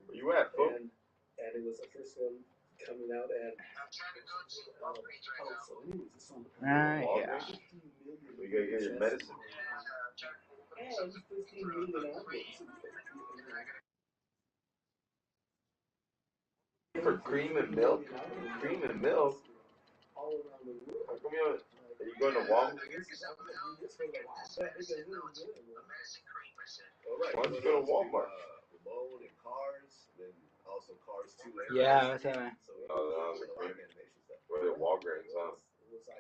Speaker 10: Where you at, bro?
Speaker 9: And it was the first one coming out at.
Speaker 1: Yeah.
Speaker 10: You gotta get your medicine.
Speaker 9: And 15 million albums.
Speaker 10: For cream and milk? Cream and milk? How come are you going to Walmart? Why don't you go to Walmart?
Speaker 1: Yeah, what's that, man?
Speaker 10: Oh, or the Walgreens, huh?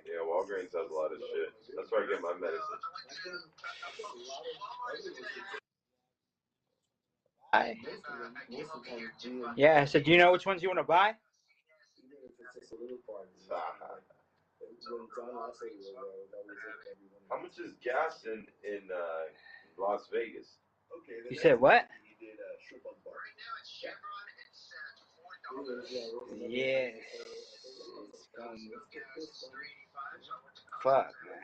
Speaker 10: Yeah, Walgreens has a lot of shit. That's where I get my medicine.
Speaker 1: Yeah, I said, do you know which ones you want to buy?
Speaker 10: How much is gas in Las Vegas?
Speaker 1: You said what? Yes. Fuck, man.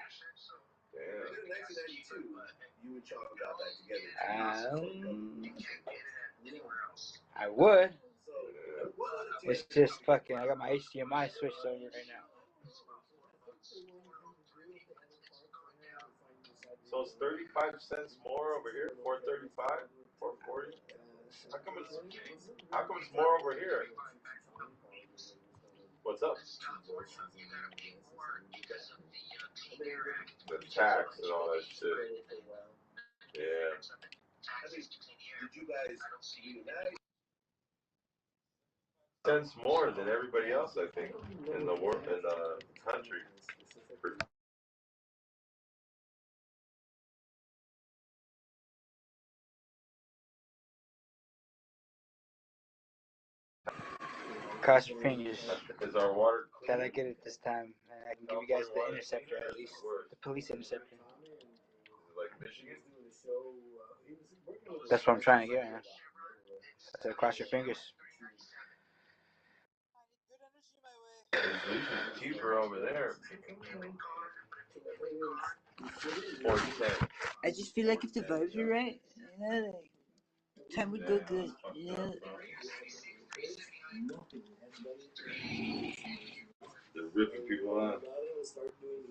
Speaker 1: I would. It's just fucking. I got my HDMI switched over right now.
Speaker 10: So it's 35 cents more over here, 435, 440. How come it's more over here? What's up? The tax and all that shit. Yeah. Cents more than everybody else, I think, in the world, in the country.
Speaker 1: Cross your fingers
Speaker 10: Is our water clean?
Speaker 1: that I get it this time, and I can give you guys the interceptor at least, the police interceptor.
Speaker 10: like Michigan.
Speaker 1: That's what I'm trying to get right now. To cross your fingers.
Speaker 10: It's usually cheaper over there. 410.
Speaker 1: I just feel like if the vibes are right, like, time would go good.
Speaker 10: They're ripping people up.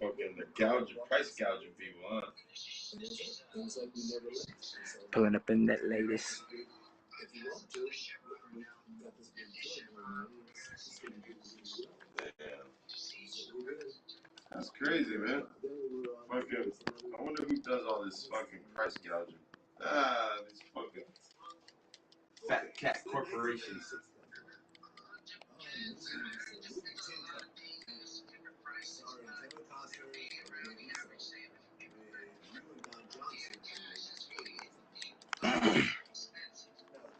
Speaker 10: Fucking, they're price gouging people up.
Speaker 1: Pulling up in that latest.
Speaker 10: Damn. That's crazy, man. Fucking, I wonder who does all this fucking price gouging. These fucking fat cat corporations.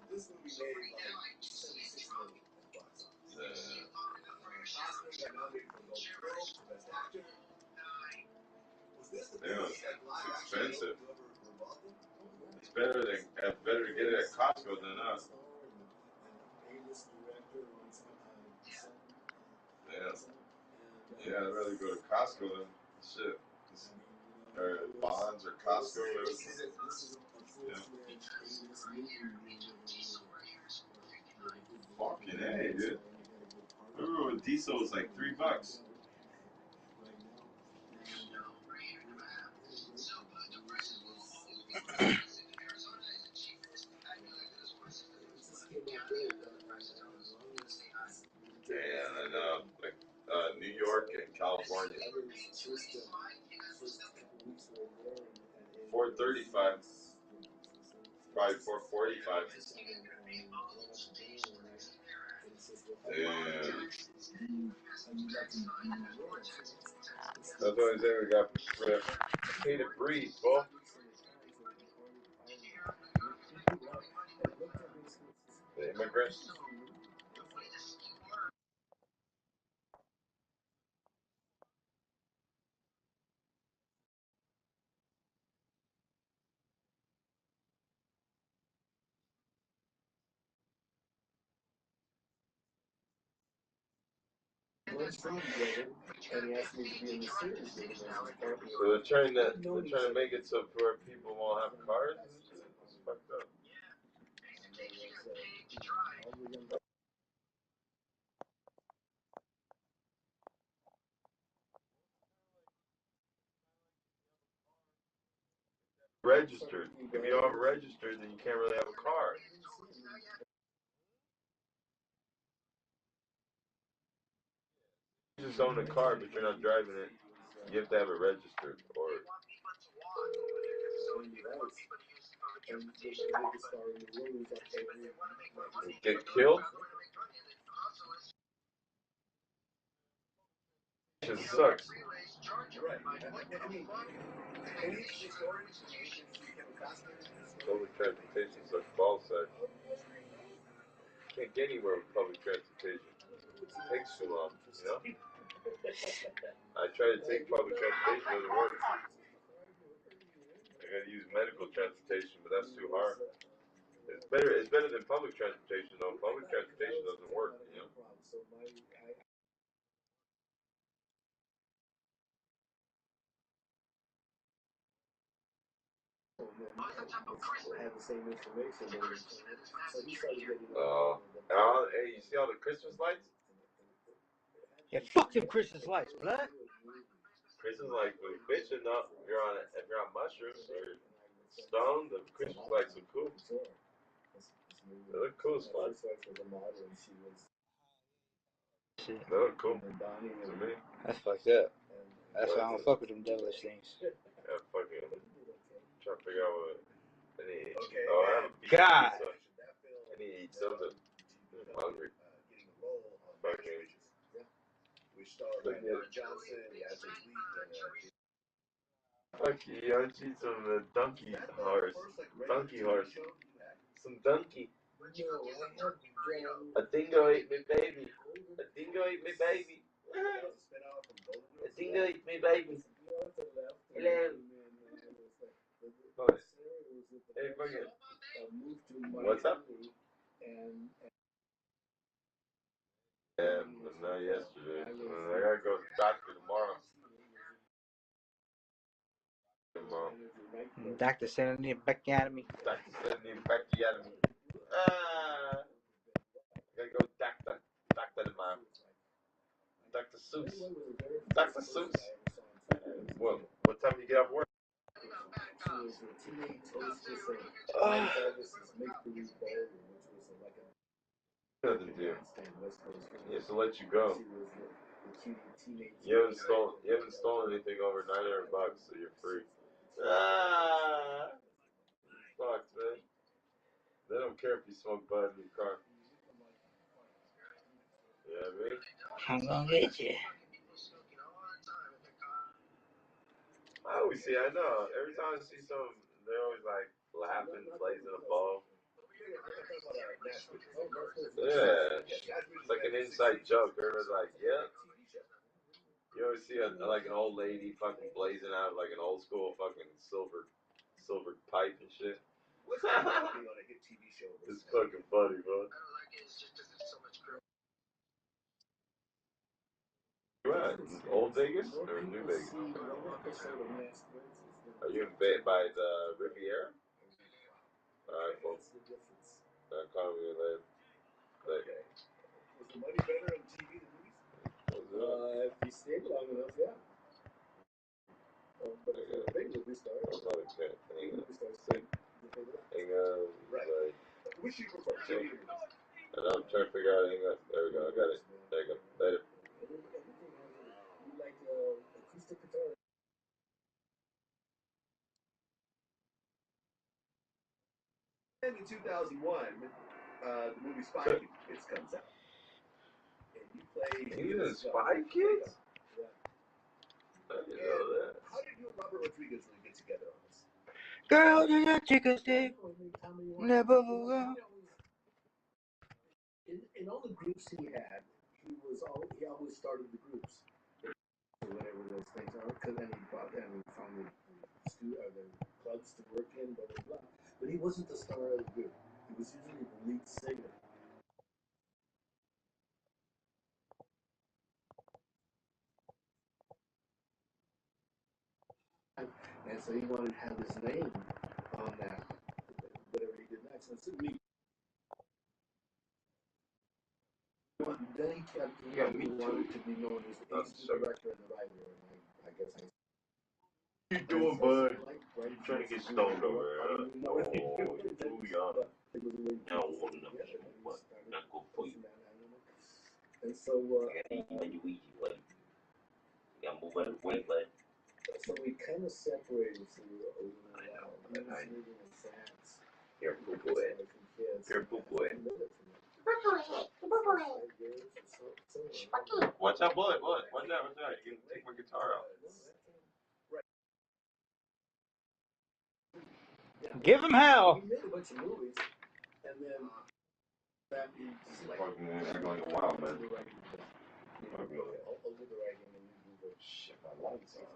Speaker 2: This movie made like 76 million bucks. Oscar got nominated for Golden Globe for Best Actor. Was this the biggest live action
Speaker 10: Expensive.
Speaker 2: you ever involved in?
Speaker 10: It's better to get it at Costco than us. Yeah. Yeah, I'd rather go to Costco than shit. Or Bonds or Costco. Yeah. Fucking A, dude. Remember when diesel was like $3? Yeah, I know. Like New York and California. 435. Probably 445. Yeah. That's what I say. We got pay to breathe, bro. The immigrants. So they're trying to make it so where people won't have cars and shit. It's fucked up. Registered. If you aren't registered, then you can't really have a car. You just own a car, but you're not driving it. You have to have it registered, or get killed. It sucks. Public transportation sucks ball sack. Can't get anywhere with public transportation. It takes too long, you know? I try to take public transportation, it doesn't work. I gotta use medical transportation, but that's too hard. It's better than public transportation though. Public transportation doesn't work, you know? Hey, you see all the Christmas lights?
Speaker 1: Yeah, fuck them Christmas lights, blood.
Speaker 10: Christmas lights, but bitching up. If you're on mushrooms or stoned, the Christmas lights are cool. They look cool as fuck.
Speaker 1: Shit.
Speaker 10: They look cool to me.
Speaker 1: That's fucked up. That's why I don't fuck with them devilish things.
Speaker 10: Yeah, fucking trying to figure out what I need. Oh, I have a pizza.
Speaker 1: God.
Speaker 10: I need to eat something. I'm hungry. Fucking. Fuck you, I need some donkey horse. Donkey horse. Some donkey. A dingo ate me baby. A dingo ate me baby. A dingo ate me baby. Hello. Hey, fucking. What's up? Yeah, but not yesterday. I gotta go to the doctor tomorrow.
Speaker 1: Doctor sending me back at me.
Speaker 10: Doctor sending me back at me. Ah, gotta go doctor. Doctor tomorrow. Dr. Seuss. Dr. Seuss. What time do you get off work? Doesn't do. He has to let you go. You haven't stolen anything over $900, so you're free. Ah, fuck, man. They don't care if you smoke bud in your car. You know what I mean?
Speaker 1: I'm gonna get you.
Speaker 10: I always see, I know. Every time I see some, they're always like laughing, blazing a ball. Yeah. It's like an inside joke. Everybody's like, yeah. You always see like an old lady fucking blazing out like an old school fucking silver pipe and shit. It's fucking funny, bro. You at? Old Vegas or New Vegas? Are you in by the Riviera? Alright, folks. Call me later.
Speaker 9: Was the money better on TV than movies? If you stayed long enough, yeah. But if you're a big movie star,
Speaker 10: hang on.
Speaker 9: Right.
Speaker 10: Like,
Speaker 9: Which you prefer? TV or movies?
Speaker 10: and I'm trying to figure out. Hang on. There we go. I got it. There you go. Later.
Speaker 9: You like acoustic guitar? And in 2001, the movie Spy Kids comes out. And you play...
Speaker 10: He's in Spy Kids?
Speaker 9: Yeah.
Speaker 10: I didn't know that.
Speaker 9: How did you and Robert Rodriguez really get together on this?
Speaker 1: Girl, do that chicken stick. Never go.
Speaker 9: In all the groups he had, he always started the groups. Whatever those things are, because then he brought them and found the clubs to work in, blah, blah, blah. But he wasn't the star of the group. He was usually the lead singer. And so he wanted to have his name on that, whatever he did next. And so then he kept, he wanted to be known as the director and the writer, and I guess I...
Speaker 10: What you doing, bud? You trying to get stoned over there? Oh, you're too young. I don't want enough smoke, but not good for you.
Speaker 9: And so,
Speaker 10: You gotta move out of the way, bud.
Speaker 9: so we kind of separated for a little while. He was living in France.
Speaker 10: You're a poo-poo head. You're a poo-poo head. Watch out, bud. Watch out. You can take my guitar out.
Speaker 1: Give him hell.
Speaker 9: He made a bunch of movies, and then that he just like
Speaker 10: You're going a while, man.
Speaker 9: Shit, I like that.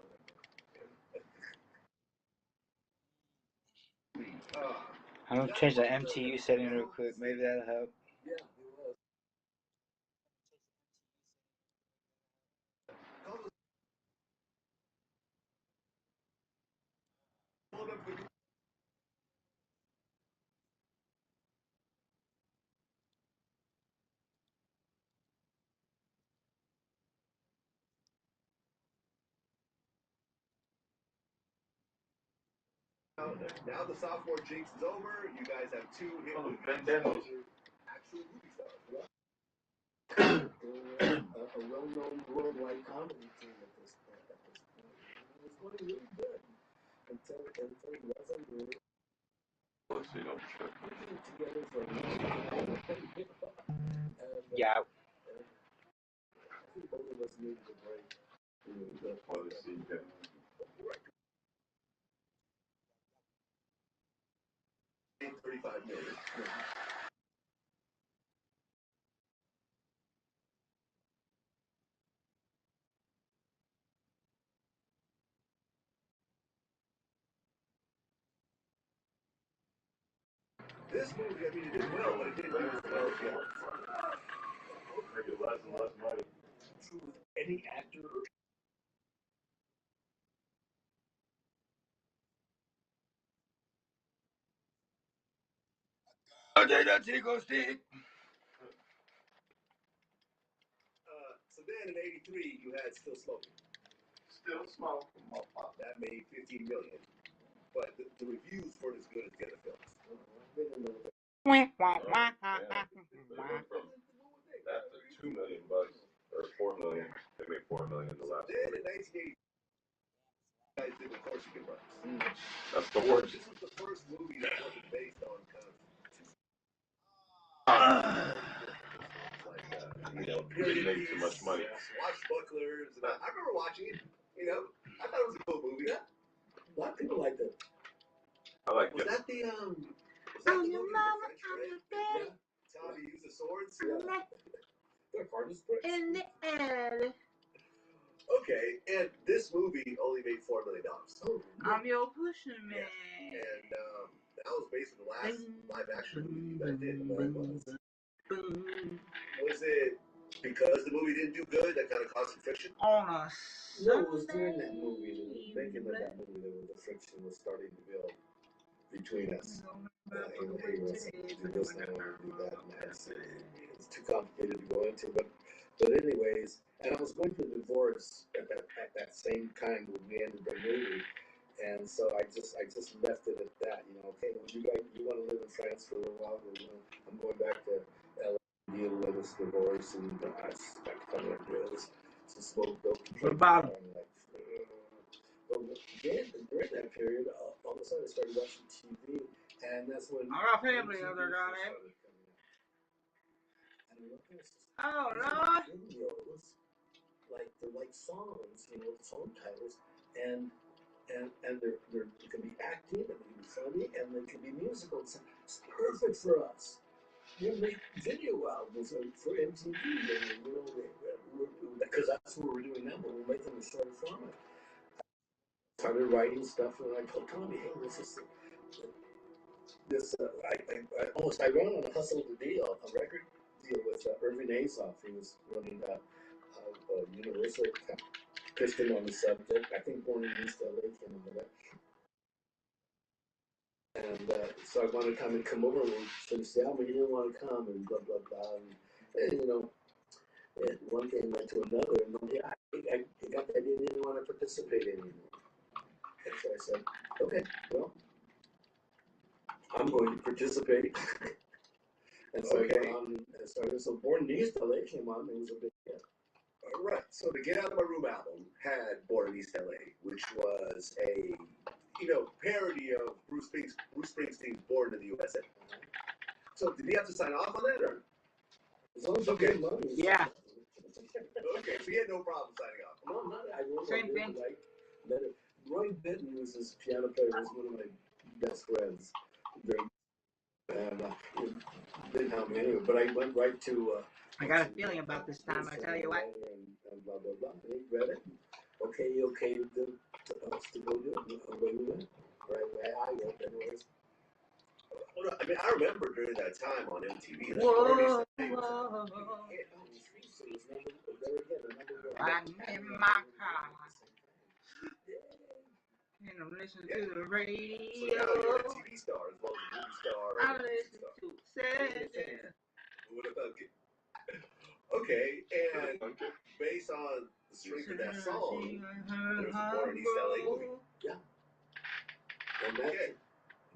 Speaker 1: I'm gonna change the MTU setting real quick. Maybe that'll help.
Speaker 9: Yeah, it was. Now the sophomore jinx is over. You guys have two hit movies. Actual movie stars. A well-known worldwide comedy team at this point. It was going really good until it wasn't really. Together for a long time.
Speaker 1: Yeah.
Speaker 9: I think both of us needed a break. $35 million.
Speaker 2: This movie, I mean, it did well, but it didn't do as well as the others.
Speaker 10: Maybe less and less money.
Speaker 2: True with any actor or so then in '83, you had Still Smoking.
Speaker 10: Still smoking.
Speaker 2: That made $15 million. But the reviews weren't as good as the other films.
Speaker 10: That to $2 million or $4 million. They made $4 million the last
Speaker 2: Then
Speaker 10: one.
Speaker 2: in 1980, guys did The Corsican Brothers.
Speaker 10: That's the worst.
Speaker 2: This was the first movie that wasn't based on kind of
Speaker 10: They made too much money.
Speaker 2: swashbucklers. And I remember watching it. You know, I thought it was a cool movie. Yeah. A lot of people liked it.
Speaker 10: I like
Speaker 2: Was
Speaker 10: it.
Speaker 2: that the movie with the French bread? Yeah. Tommy used the swords. Yeah. Their hardest bread.
Speaker 11: In the end,
Speaker 2: Okay, and this movie only made $4 million. Oh,
Speaker 11: I'm your pushing man.
Speaker 2: yeah. And that was based on the last live action movie you guys did. Was it because the movie didn't do good that kind of caused some friction?
Speaker 11: On a
Speaker 9: No, it was during that movie, the making of that movie, the friction was starting to build between us. Hey, let's do this now, do that, and it's too complicated to go into. But anyways, and I was going through a divorce at that same time when we ended the movie, and so I just left it at that. You know, okay, you want to live in France for a little while? Well, I'm going back to LA to deal with this divorce, and I suspect coming up here is to smoke dope.
Speaker 11: What about him?
Speaker 9: But then, during that period, all of a sudden I started watching TV, and that's when
Speaker 11: I got family
Speaker 9: MTV
Speaker 11: over there, got it.
Speaker 9: started coming out. And I looked at
Speaker 11: Oh,
Speaker 9: these
Speaker 11: Lord.
Speaker 9: videos, they're like songs, you know, song titles, and they can be acting, and they can be funny, and they can be musical. It's perfect for us. We make video albums for MTV, and you know, because that's what we're doing now, but we're making a shorter format. Started writing stuff, and I told Tommy, hey, I ran on a Hustle the Deal, a record deal with Irving Azoff. He was running Universal, pushed him on the subject. I think Born in East LA came into that. And so I wanted to come over and finish the album. He didn't want to come, and blah, blah, blah. And you know, and one thing led to another, and I got that he didn't want to participate anymore. And so I said, okay, well, I'm going to participate. And so
Speaker 2: Okay.
Speaker 9: I went on and started. So Born in East LA came on, and it was a big hit.
Speaker 2: All right. So the Get Out of My Room album had Born in East LA, which was a parody of Bruce Springsteen's Born in the USA. So did he have to sign off on that, or?
Speaker 9: As long as you
Speaker 2: Okay.
Speaker 9: get money.
Speaker 11: Yeah.
Speaker 2: Okay, so he had no problem signing off.
Speaker 9: No, not I wrote
Speaker 11: Same
Speaker 9: it,
Speaker 11: thing.
Speaker 9: Roy Bittan was his piano player, was one of my best friends. And didn't help me anyway, but I went right to.
Speaker 11: I got a feeling about this time, I tell you what.
Speaker 9: And blah, blah, blah. And he read it. Okay to us to go do it. Away we went. Right away I went, anyways.
Speaker 2: Well, I mean, I remember during that time on MTV.
Speaker 11: Whoa, riding in my car. And I'm listening to the radio.
Speaker 2: So now you're a TV star as well as a movie star.
Speaker 11: I listen to Saturday.
Speaker 2: What about it? Okay, and based on the strength of that song, there's a Born in East LA movie.
Speaker 9: Yeah. And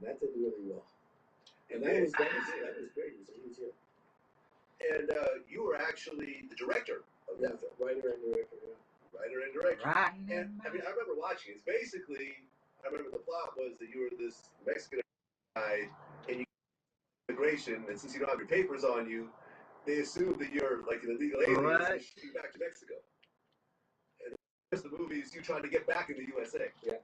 Speaker 9: that did really well. And that was great. It was a huge hit.
Speaker 2: And you were actually the director of that film.
Speaker 9: Writer and director, yeah.
Speaker 2: Writer and director.
Speaker 11: Riding
Speaker 2: And I mean, I remember watching it. It's basically, I remember the plot was that you were this Mexican guy and you immigration, and since you don't have your papers on you, they assume that you're like an illegal alien, so they ship you back to Mexico. And the rest of the movie is you trying to get back in the USA.
Speaker 9: Yeah.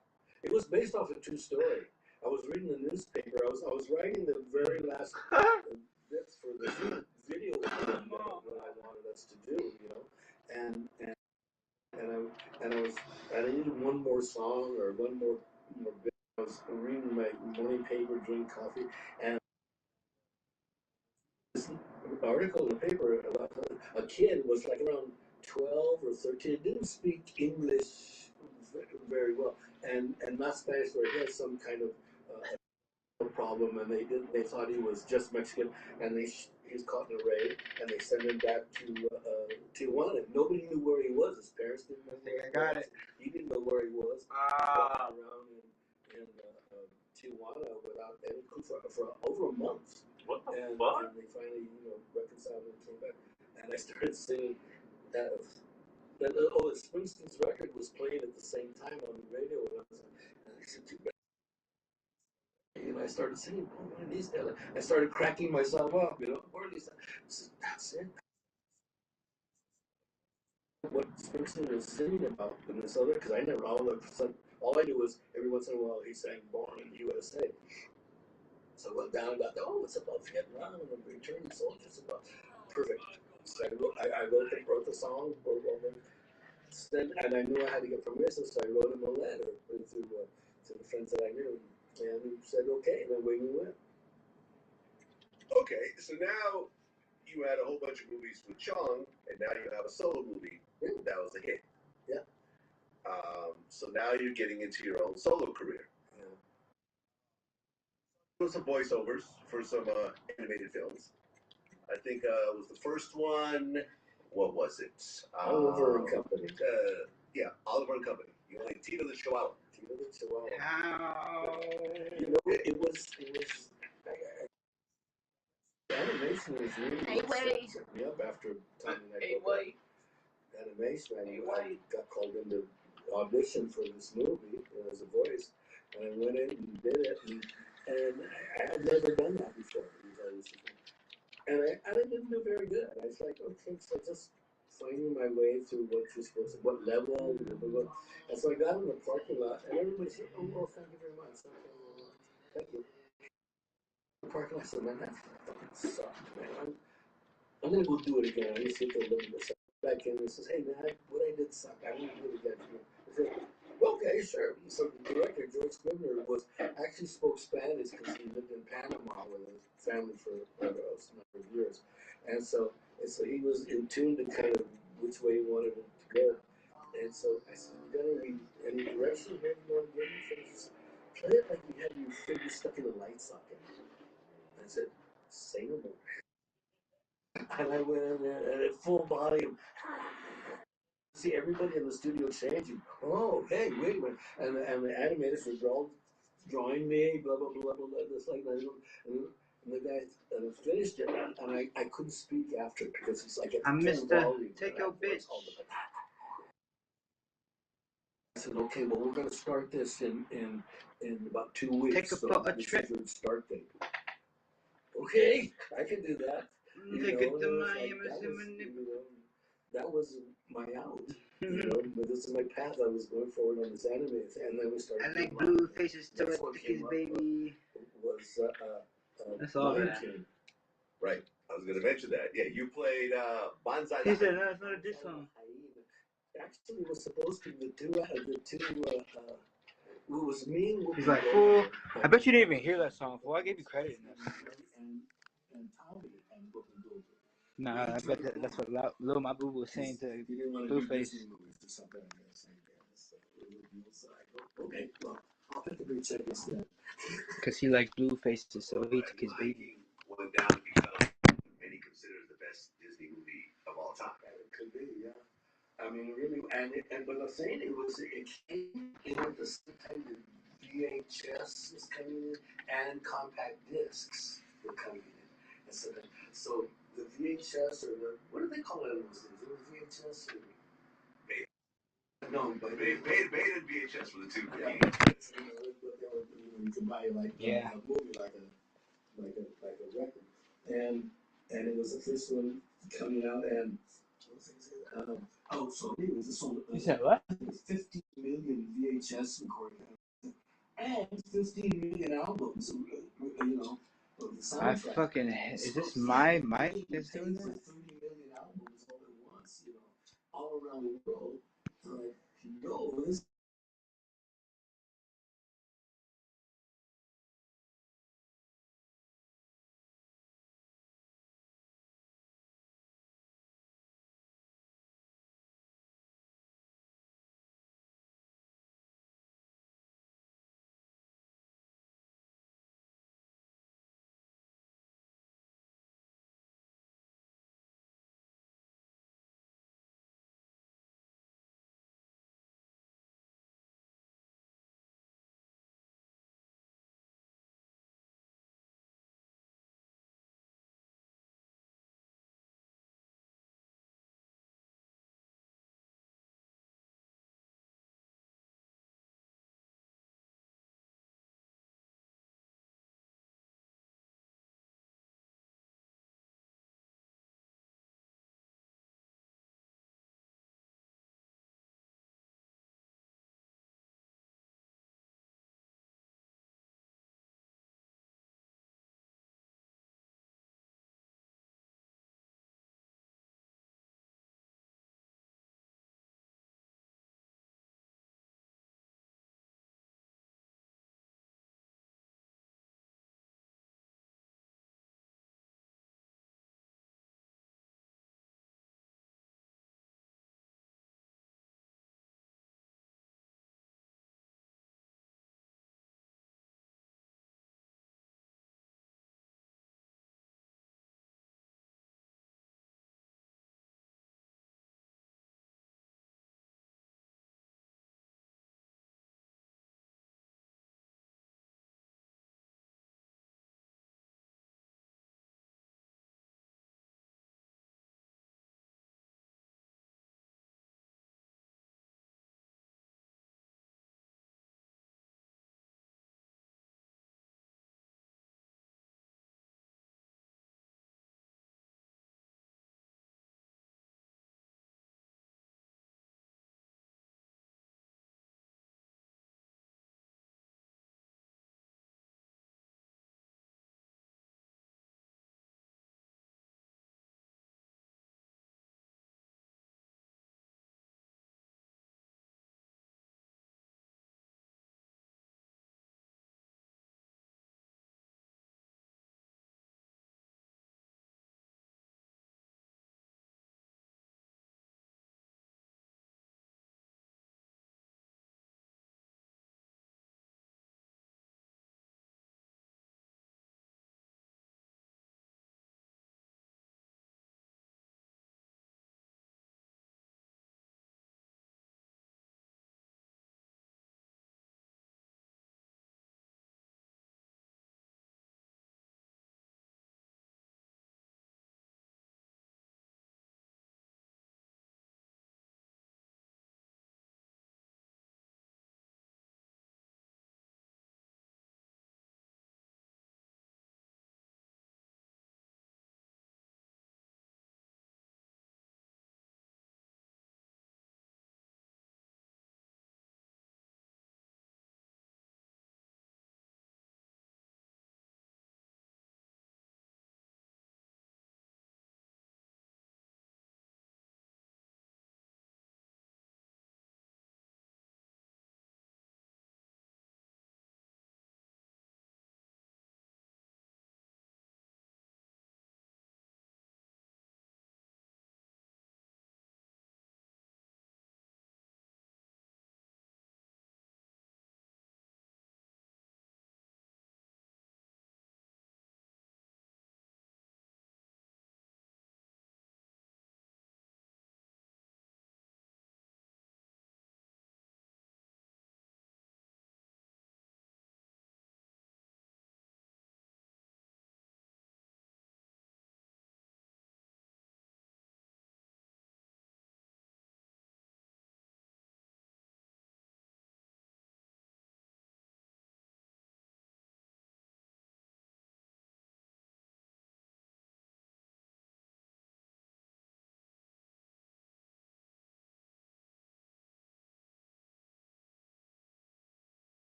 Speaker 9: It was based off a true story. I was reading the newspaper. I was writing the very last bits for this video that I wanted us to do, you know, and I needed one more song or one more bit. I was reading my morning paper, drinking coffee, and article in the paper about a kid was like around 12 or 13, didn't speak English very well, and not Spanish, where he had some kind of problem, and they thought he was just Mexican, and he was caught in a raid, and they sent him back to Tijuana. Nobody knew where he was. His parents didn't know where he was. He didn't know where he was. Walking around in Tijuana without any clue for over a month.
Speaker 10: What the
Speaker 9: And
Speaker 10: fuck?
Speaker 9: they finally, reconciled and came back. And I started singing that. Springsteen's record was playing at the same time on the radio, and I said, and I started singing, one of these guys. I started cracking myself up, Where are these? That's it. What Springsteen was singing about in this other, because I never, all I knew was every once in a while he sang Born in the USA. So I went down and got, it's about Vietnam and the returning soldiers. Perfect. So wrote the song, and I knew I had to get permission, so I wrote him a letter to the friends that I knew. And he said, okay, and then away we went.
Speaker 2: Okay, so now you had a whole bunch of movies with Chong, and now you have a solo movie that was a hit.
Speaker 9: Yeah.
Speaker 2: So now you're getting into your own solo career.
Speaker 9: Yeah.
Speaker 2: Doing some voiceovers for some animated films. I think was the first one. What was it?
Speaker 9: Oliver and Company.
Speaker 2: Yeah, Oliver and Company. You only Tito the Chihuahua.
Speaker 9: Tito the Chihuahua.
Speaker 11: How?
Speaker 9: It was. Animation was really set me up after Tommy and I broke up. Animation, I got called in to audition for this movie as a voice, and I went in and did it, and I had never done that before. And I didn't do very good. I was like, okay, so just finding my way through what you're supposed to, what level, blah, blah, blah. And so I got in the parking lot, and everybody said, oh, well, thank you very much. Thank you. The parking lot said, man, that fucking sucked, man. I'm gonna go do it again. I'm gonna see if they'll let me back in and says, hey man, what I did sucked. I'm gonna do it again. I said, okay, sure. So the director, George Scribner, actually spoke Spanish because he lived in Panama with his family for a number of years. And so he was in tune to kind of which way he wanted it to go. And so I said, you got any direction here you want to give me? So he says, play it like you had your finger stuck in a light socket. I said, say no more. And I went in there and at full volume. See everybody in the studio changing. Oh, hey, wait a minute. And the animators were all drawing me, blah, blah, blah, blah, blah, this like that. And the guy finished it, and I couldn't speak after it because it's like
Speaker 11: I missed the take your bitch.
Speaker 9: I said, okay, well, we're going to start this in about 2 weeks.
Speaker 11: Take a trip.
Speaker 9: Start date. Okay, I can do that.
Speaker 11: Take it to Miami.
Speaker 9: That was my out, but this is my path. I was going forward on this anime, and then we started.
Speaker 11: I like blue faces to it, kiss baby.
Speaker 9: Was
Speaker 11: That's all
Speaker 9: Lion
Speaker 11: that.
Speaker 9: King.
Speaker 2: Right. I was going to mention that. Yeah, you played Banzai.
Speaker 11: He said, no, it's not a diss song.
Speaker 9: Actually, it was supposed to be the two. It was me.
Speaker 1: He's like, fool, I bet you didn't even hear that song, fool. I gave you credit in this.
Speaker 9: And Tommy and Whoopi.
Speaker 1: Nah, I bet that's what Lil My Boo was saying to Blueface.
Speaker 9: Okay, well, I'll take a big check instead.
Speaker 1: Because he likes Bluefaces, so he took his baby.
Speaker 2: Went down to become many considered the best Disney movie of all time.
Speaker 9: It could be, yeah. I mean, really, but the thing it came in at the same time that VHS was coming in and compact discs were coming in. And so the VHS or what do they call it in those days? The VHS or Beta? No, but
Speaker 2: Beta and VHS were the two.
Speaker 9: Yeah, you could buy a movie like a record, and it was the first one coming out, and so it was sold.
Speaker 1: You said what?
Speaker 9: 15 million VHS recordings and 15 million albums. Of the soundtrack.
Speaker 1: I fucking is this my mic that's doing that?
Speaker 9: 30 million albums all at once, all around the world. Like, this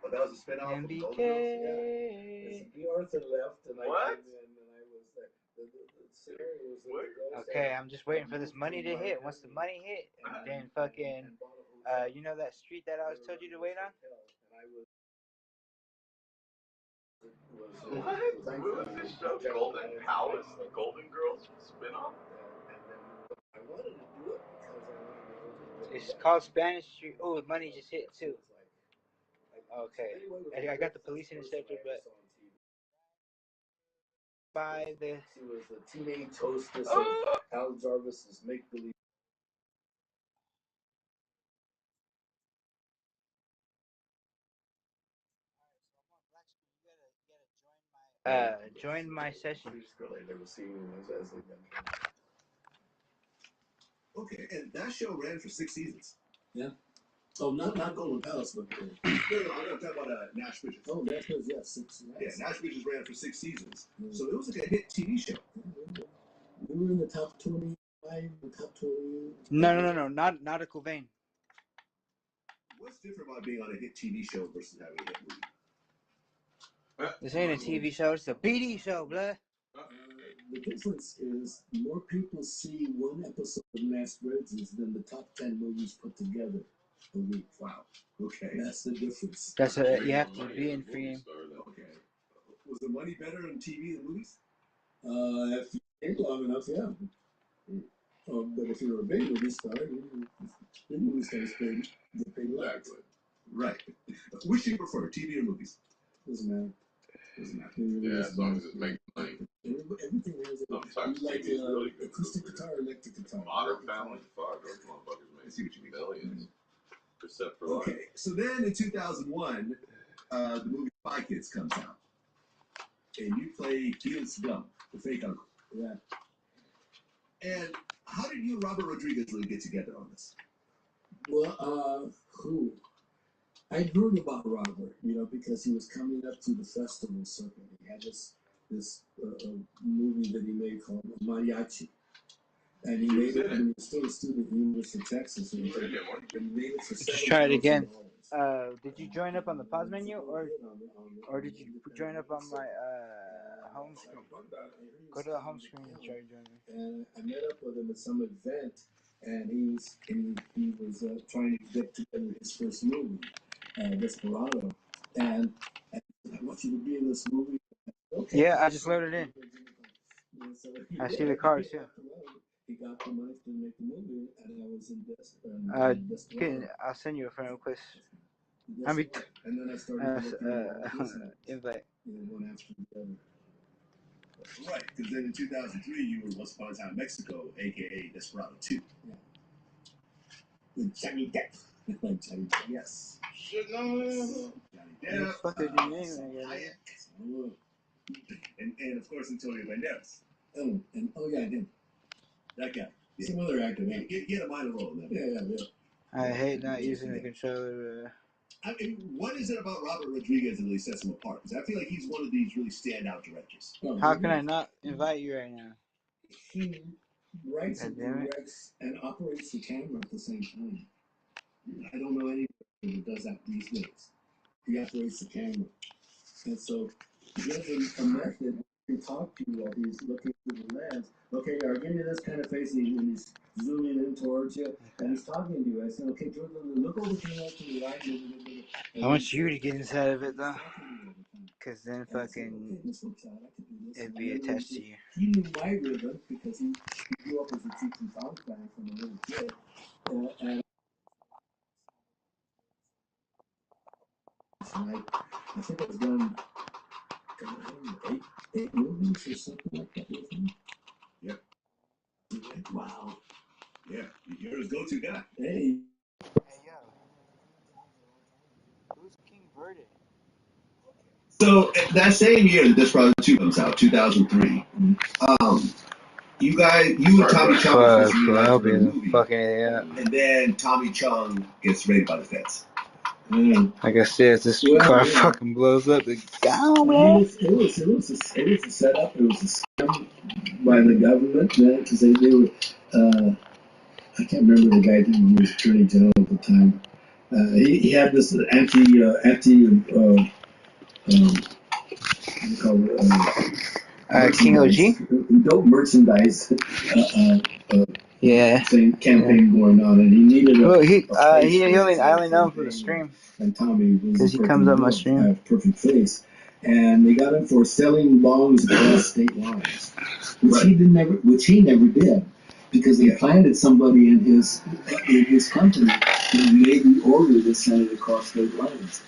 Speaker 2: But that was a spin-off from Golden Girls?
Speaker 9: Yeah. The Arthur left, and I
Speaker 10: What?
Speaker 9: came in, and I was like, the scenario was that the girls
Speaker 1: Okay, I'm just waiting for this money to hit. Once the money hit, then fucking, you know that street that I was told you to wait on?
Speaker 10: What? What was this show? Golden Palace? The Golden Girls spin-off?
Speaker 9: I wanted to do it because I wanted to go to
Speaker 1: It's called Spanish Street. Oh, the money just hit too. Okay, I got the police interceptor, but by the.
Speaker 9: She was the teenage hostess of Al Jarvis's Make Believe.
Speaker 1: Join my session.
Speaker 2: Okay, and that show ran for 6 seasons.
Speaker 9: Yeah. Oh, not Golden Palace, but
Speaker 2: No, I'm talking about Nash Bridges.
Speaker 9: oh, Nash Bridges, yeah, 6.
Speaker 2: Yeah, Nash Bridges ran for 6 seasons. So it was like a hit TV show.
Speaker 9: We were in the top 25, the top 20.
Speaker 1: No, not Nautical Vein.
Speaker 2: What's different about being on a hit TV show versus having a hit movie?
Speaker 1: This ain't a TV show, it's a BD show, bruh.
Speaker 9: The difference is more people see one episode of Nash Bridges than the top 10 movies put together a week.
Speaker 2: Wow. Okay.
Speaker 9: That's the difference.
Speaker 1: That's what you have to be in free.
Speaker 2: Okay. Was the money better on TV than movies?
Speaker 9: If you stayed long enough, yeah. But if you're a big movie star, big movie stars get paid a lot.
Speaker 2: Right. Which do you prefer, TV or movies?
Speaker 9: Doesn't matter.
Speaker 10: Yeah, as long as it's making money.
Speaker 9: Everything has a
Speaker 10: Sometimes
Speaker 9: like
Speaker 10: TV is really good.
Speaker 9: acoustic guitar, electric guitar.
Speaker 10: Modern Family, fuck, those motherfuckers
Speaker 2: I
Speaker 10: make
Speaker 2: see what you mean.
Speaker 10: millions. Except for
Speaker 2: Okay, so then in 2001, the movie Spy Kids comes out. And you play Felix Gump, the fake uncle.
Speaker 9: Yeah.
Speaker 2: And how did you and Robert Rodriguez really get together on this?
Speaker 9: Well, who? I'd heard about Robert, because he was coming up to the festival circuit. He had this movie that he made called Mariachi. And he made it when he was still a student at the University of Texas. And he made it for
Speaker 1: Just try it again.
Speaker 9: $7,000.
Speaker 1: Did you join up on the pause menu, or did you join up on my home screen? Go to the home screen and try to join me.
Speaker 9: And I met up with him at some event, and he was trying to get together his first movie, Desperado. And I want you to be in this movie. Okay.
Speaker 1: Yeah, I just loaded in. I see the cars, yeah.
Speaker 9: He got the money to make the movie, and I was in Desperado.
Speaker 1: I'll send you a friend request. I mean,
Speaker 9: and then I started
Speaker 1: invite.
Speaker 9: One after the other.
Speaker 2: Right, because then in 2003, you were Once Upon a Time in Mexico, a.k.a. Desperado 2.
Speaker 9: Yeah. With Johnny Depp. Johnny Depp. Yes.
Speaker 2: Johnny Depp.
Speaker 1: What the fuck is your name?
Speaker 2: And of course, Antonio Banderas.
Speaker 9: Yeah, I did.
Speaker 2: That guy.
Speaker 9: Some other actor.
Speaker 2: He had a minor role in that.
Speaker 9: Yeah.
Speaker 1: I hate not using the controller.
Speaker 2: I mean, what is it about Robert Rodriguez that really sets him apart? Because I feel like he's one of these really standout directors.
Speaker 1: How can I not invite you right now?
Speaker 9: He writes and directs and operates the camera at the same time. I don't know anybody that does that these days. He operates the camera. And so he has a method to talk to you while he's looking through the lens. Okay, give me this kind of face, and he's zooming in towards you, and he's talking to you. I said, okay, Jordan, look over to the right.
Speaker 1: I want you to get inside of it, though. Because then fucking it'd be attached to you.
Speaker 9: He knew my rhythm because he grew up as a Cheech and Chong fan from a little kid. And I think I've done 8 movies or something like that with him.
Speaker 2: Yep.
Speaker 9: Wow.
Speaker 2: Yeah, you're his go-to guy.
Speaker 9: Hey,
Speaker 1: yo. Who's King Verde?
Speaker 2: So that same year that Desperado 2 comes out, 2003, you and Tommy Chung
Speaker 1: Fuck, fucking it up.
Speaker 2: and then Tommy Chung gets raided by the feds.
Speaker 1: Like I said, this car fucking blows up.
Speaker 9: It was a setup. It was a scam. by the government, because they were. I can't remember the guy who was attorney general at the time. He had this
Speaker 1: King OG?
Speaker 9: Adult merchandise
Speaker 1: Yeah.
Speaker 9: campaign going on, and he needed a.
Speaker 1: Well,
Speaker 9: I
Speaker 1: I only know him from the stream.
Speaker 9: And Tommy was
Speaker 1: because he comes on my stream.
Speaker 9: Perfect face, and they got him for selling bongs across state lines, which he never did, because they planted somebody in his company who made the order to send it across state lines.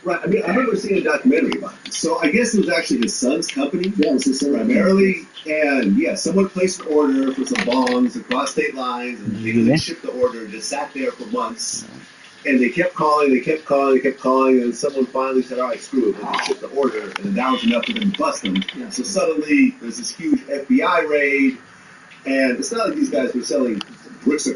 Speaker 2: Right. I mean, I remember seeing a documentary about this. So I guess it was actually his son's company.
Speaker 9: Yeah, it was his son's
Speaker 2: primarily. And yeah, someone placed an order for some bongs across state lines, and they didn't ship the order. Just sat there for months, and they kept calling, and someone finally said, "All right, screw it, we'll just ship the order." And then that was enough for them to bust them. Yeah. So suddenly there's this huge FBI raid, and it's not like these guys were selling bricks.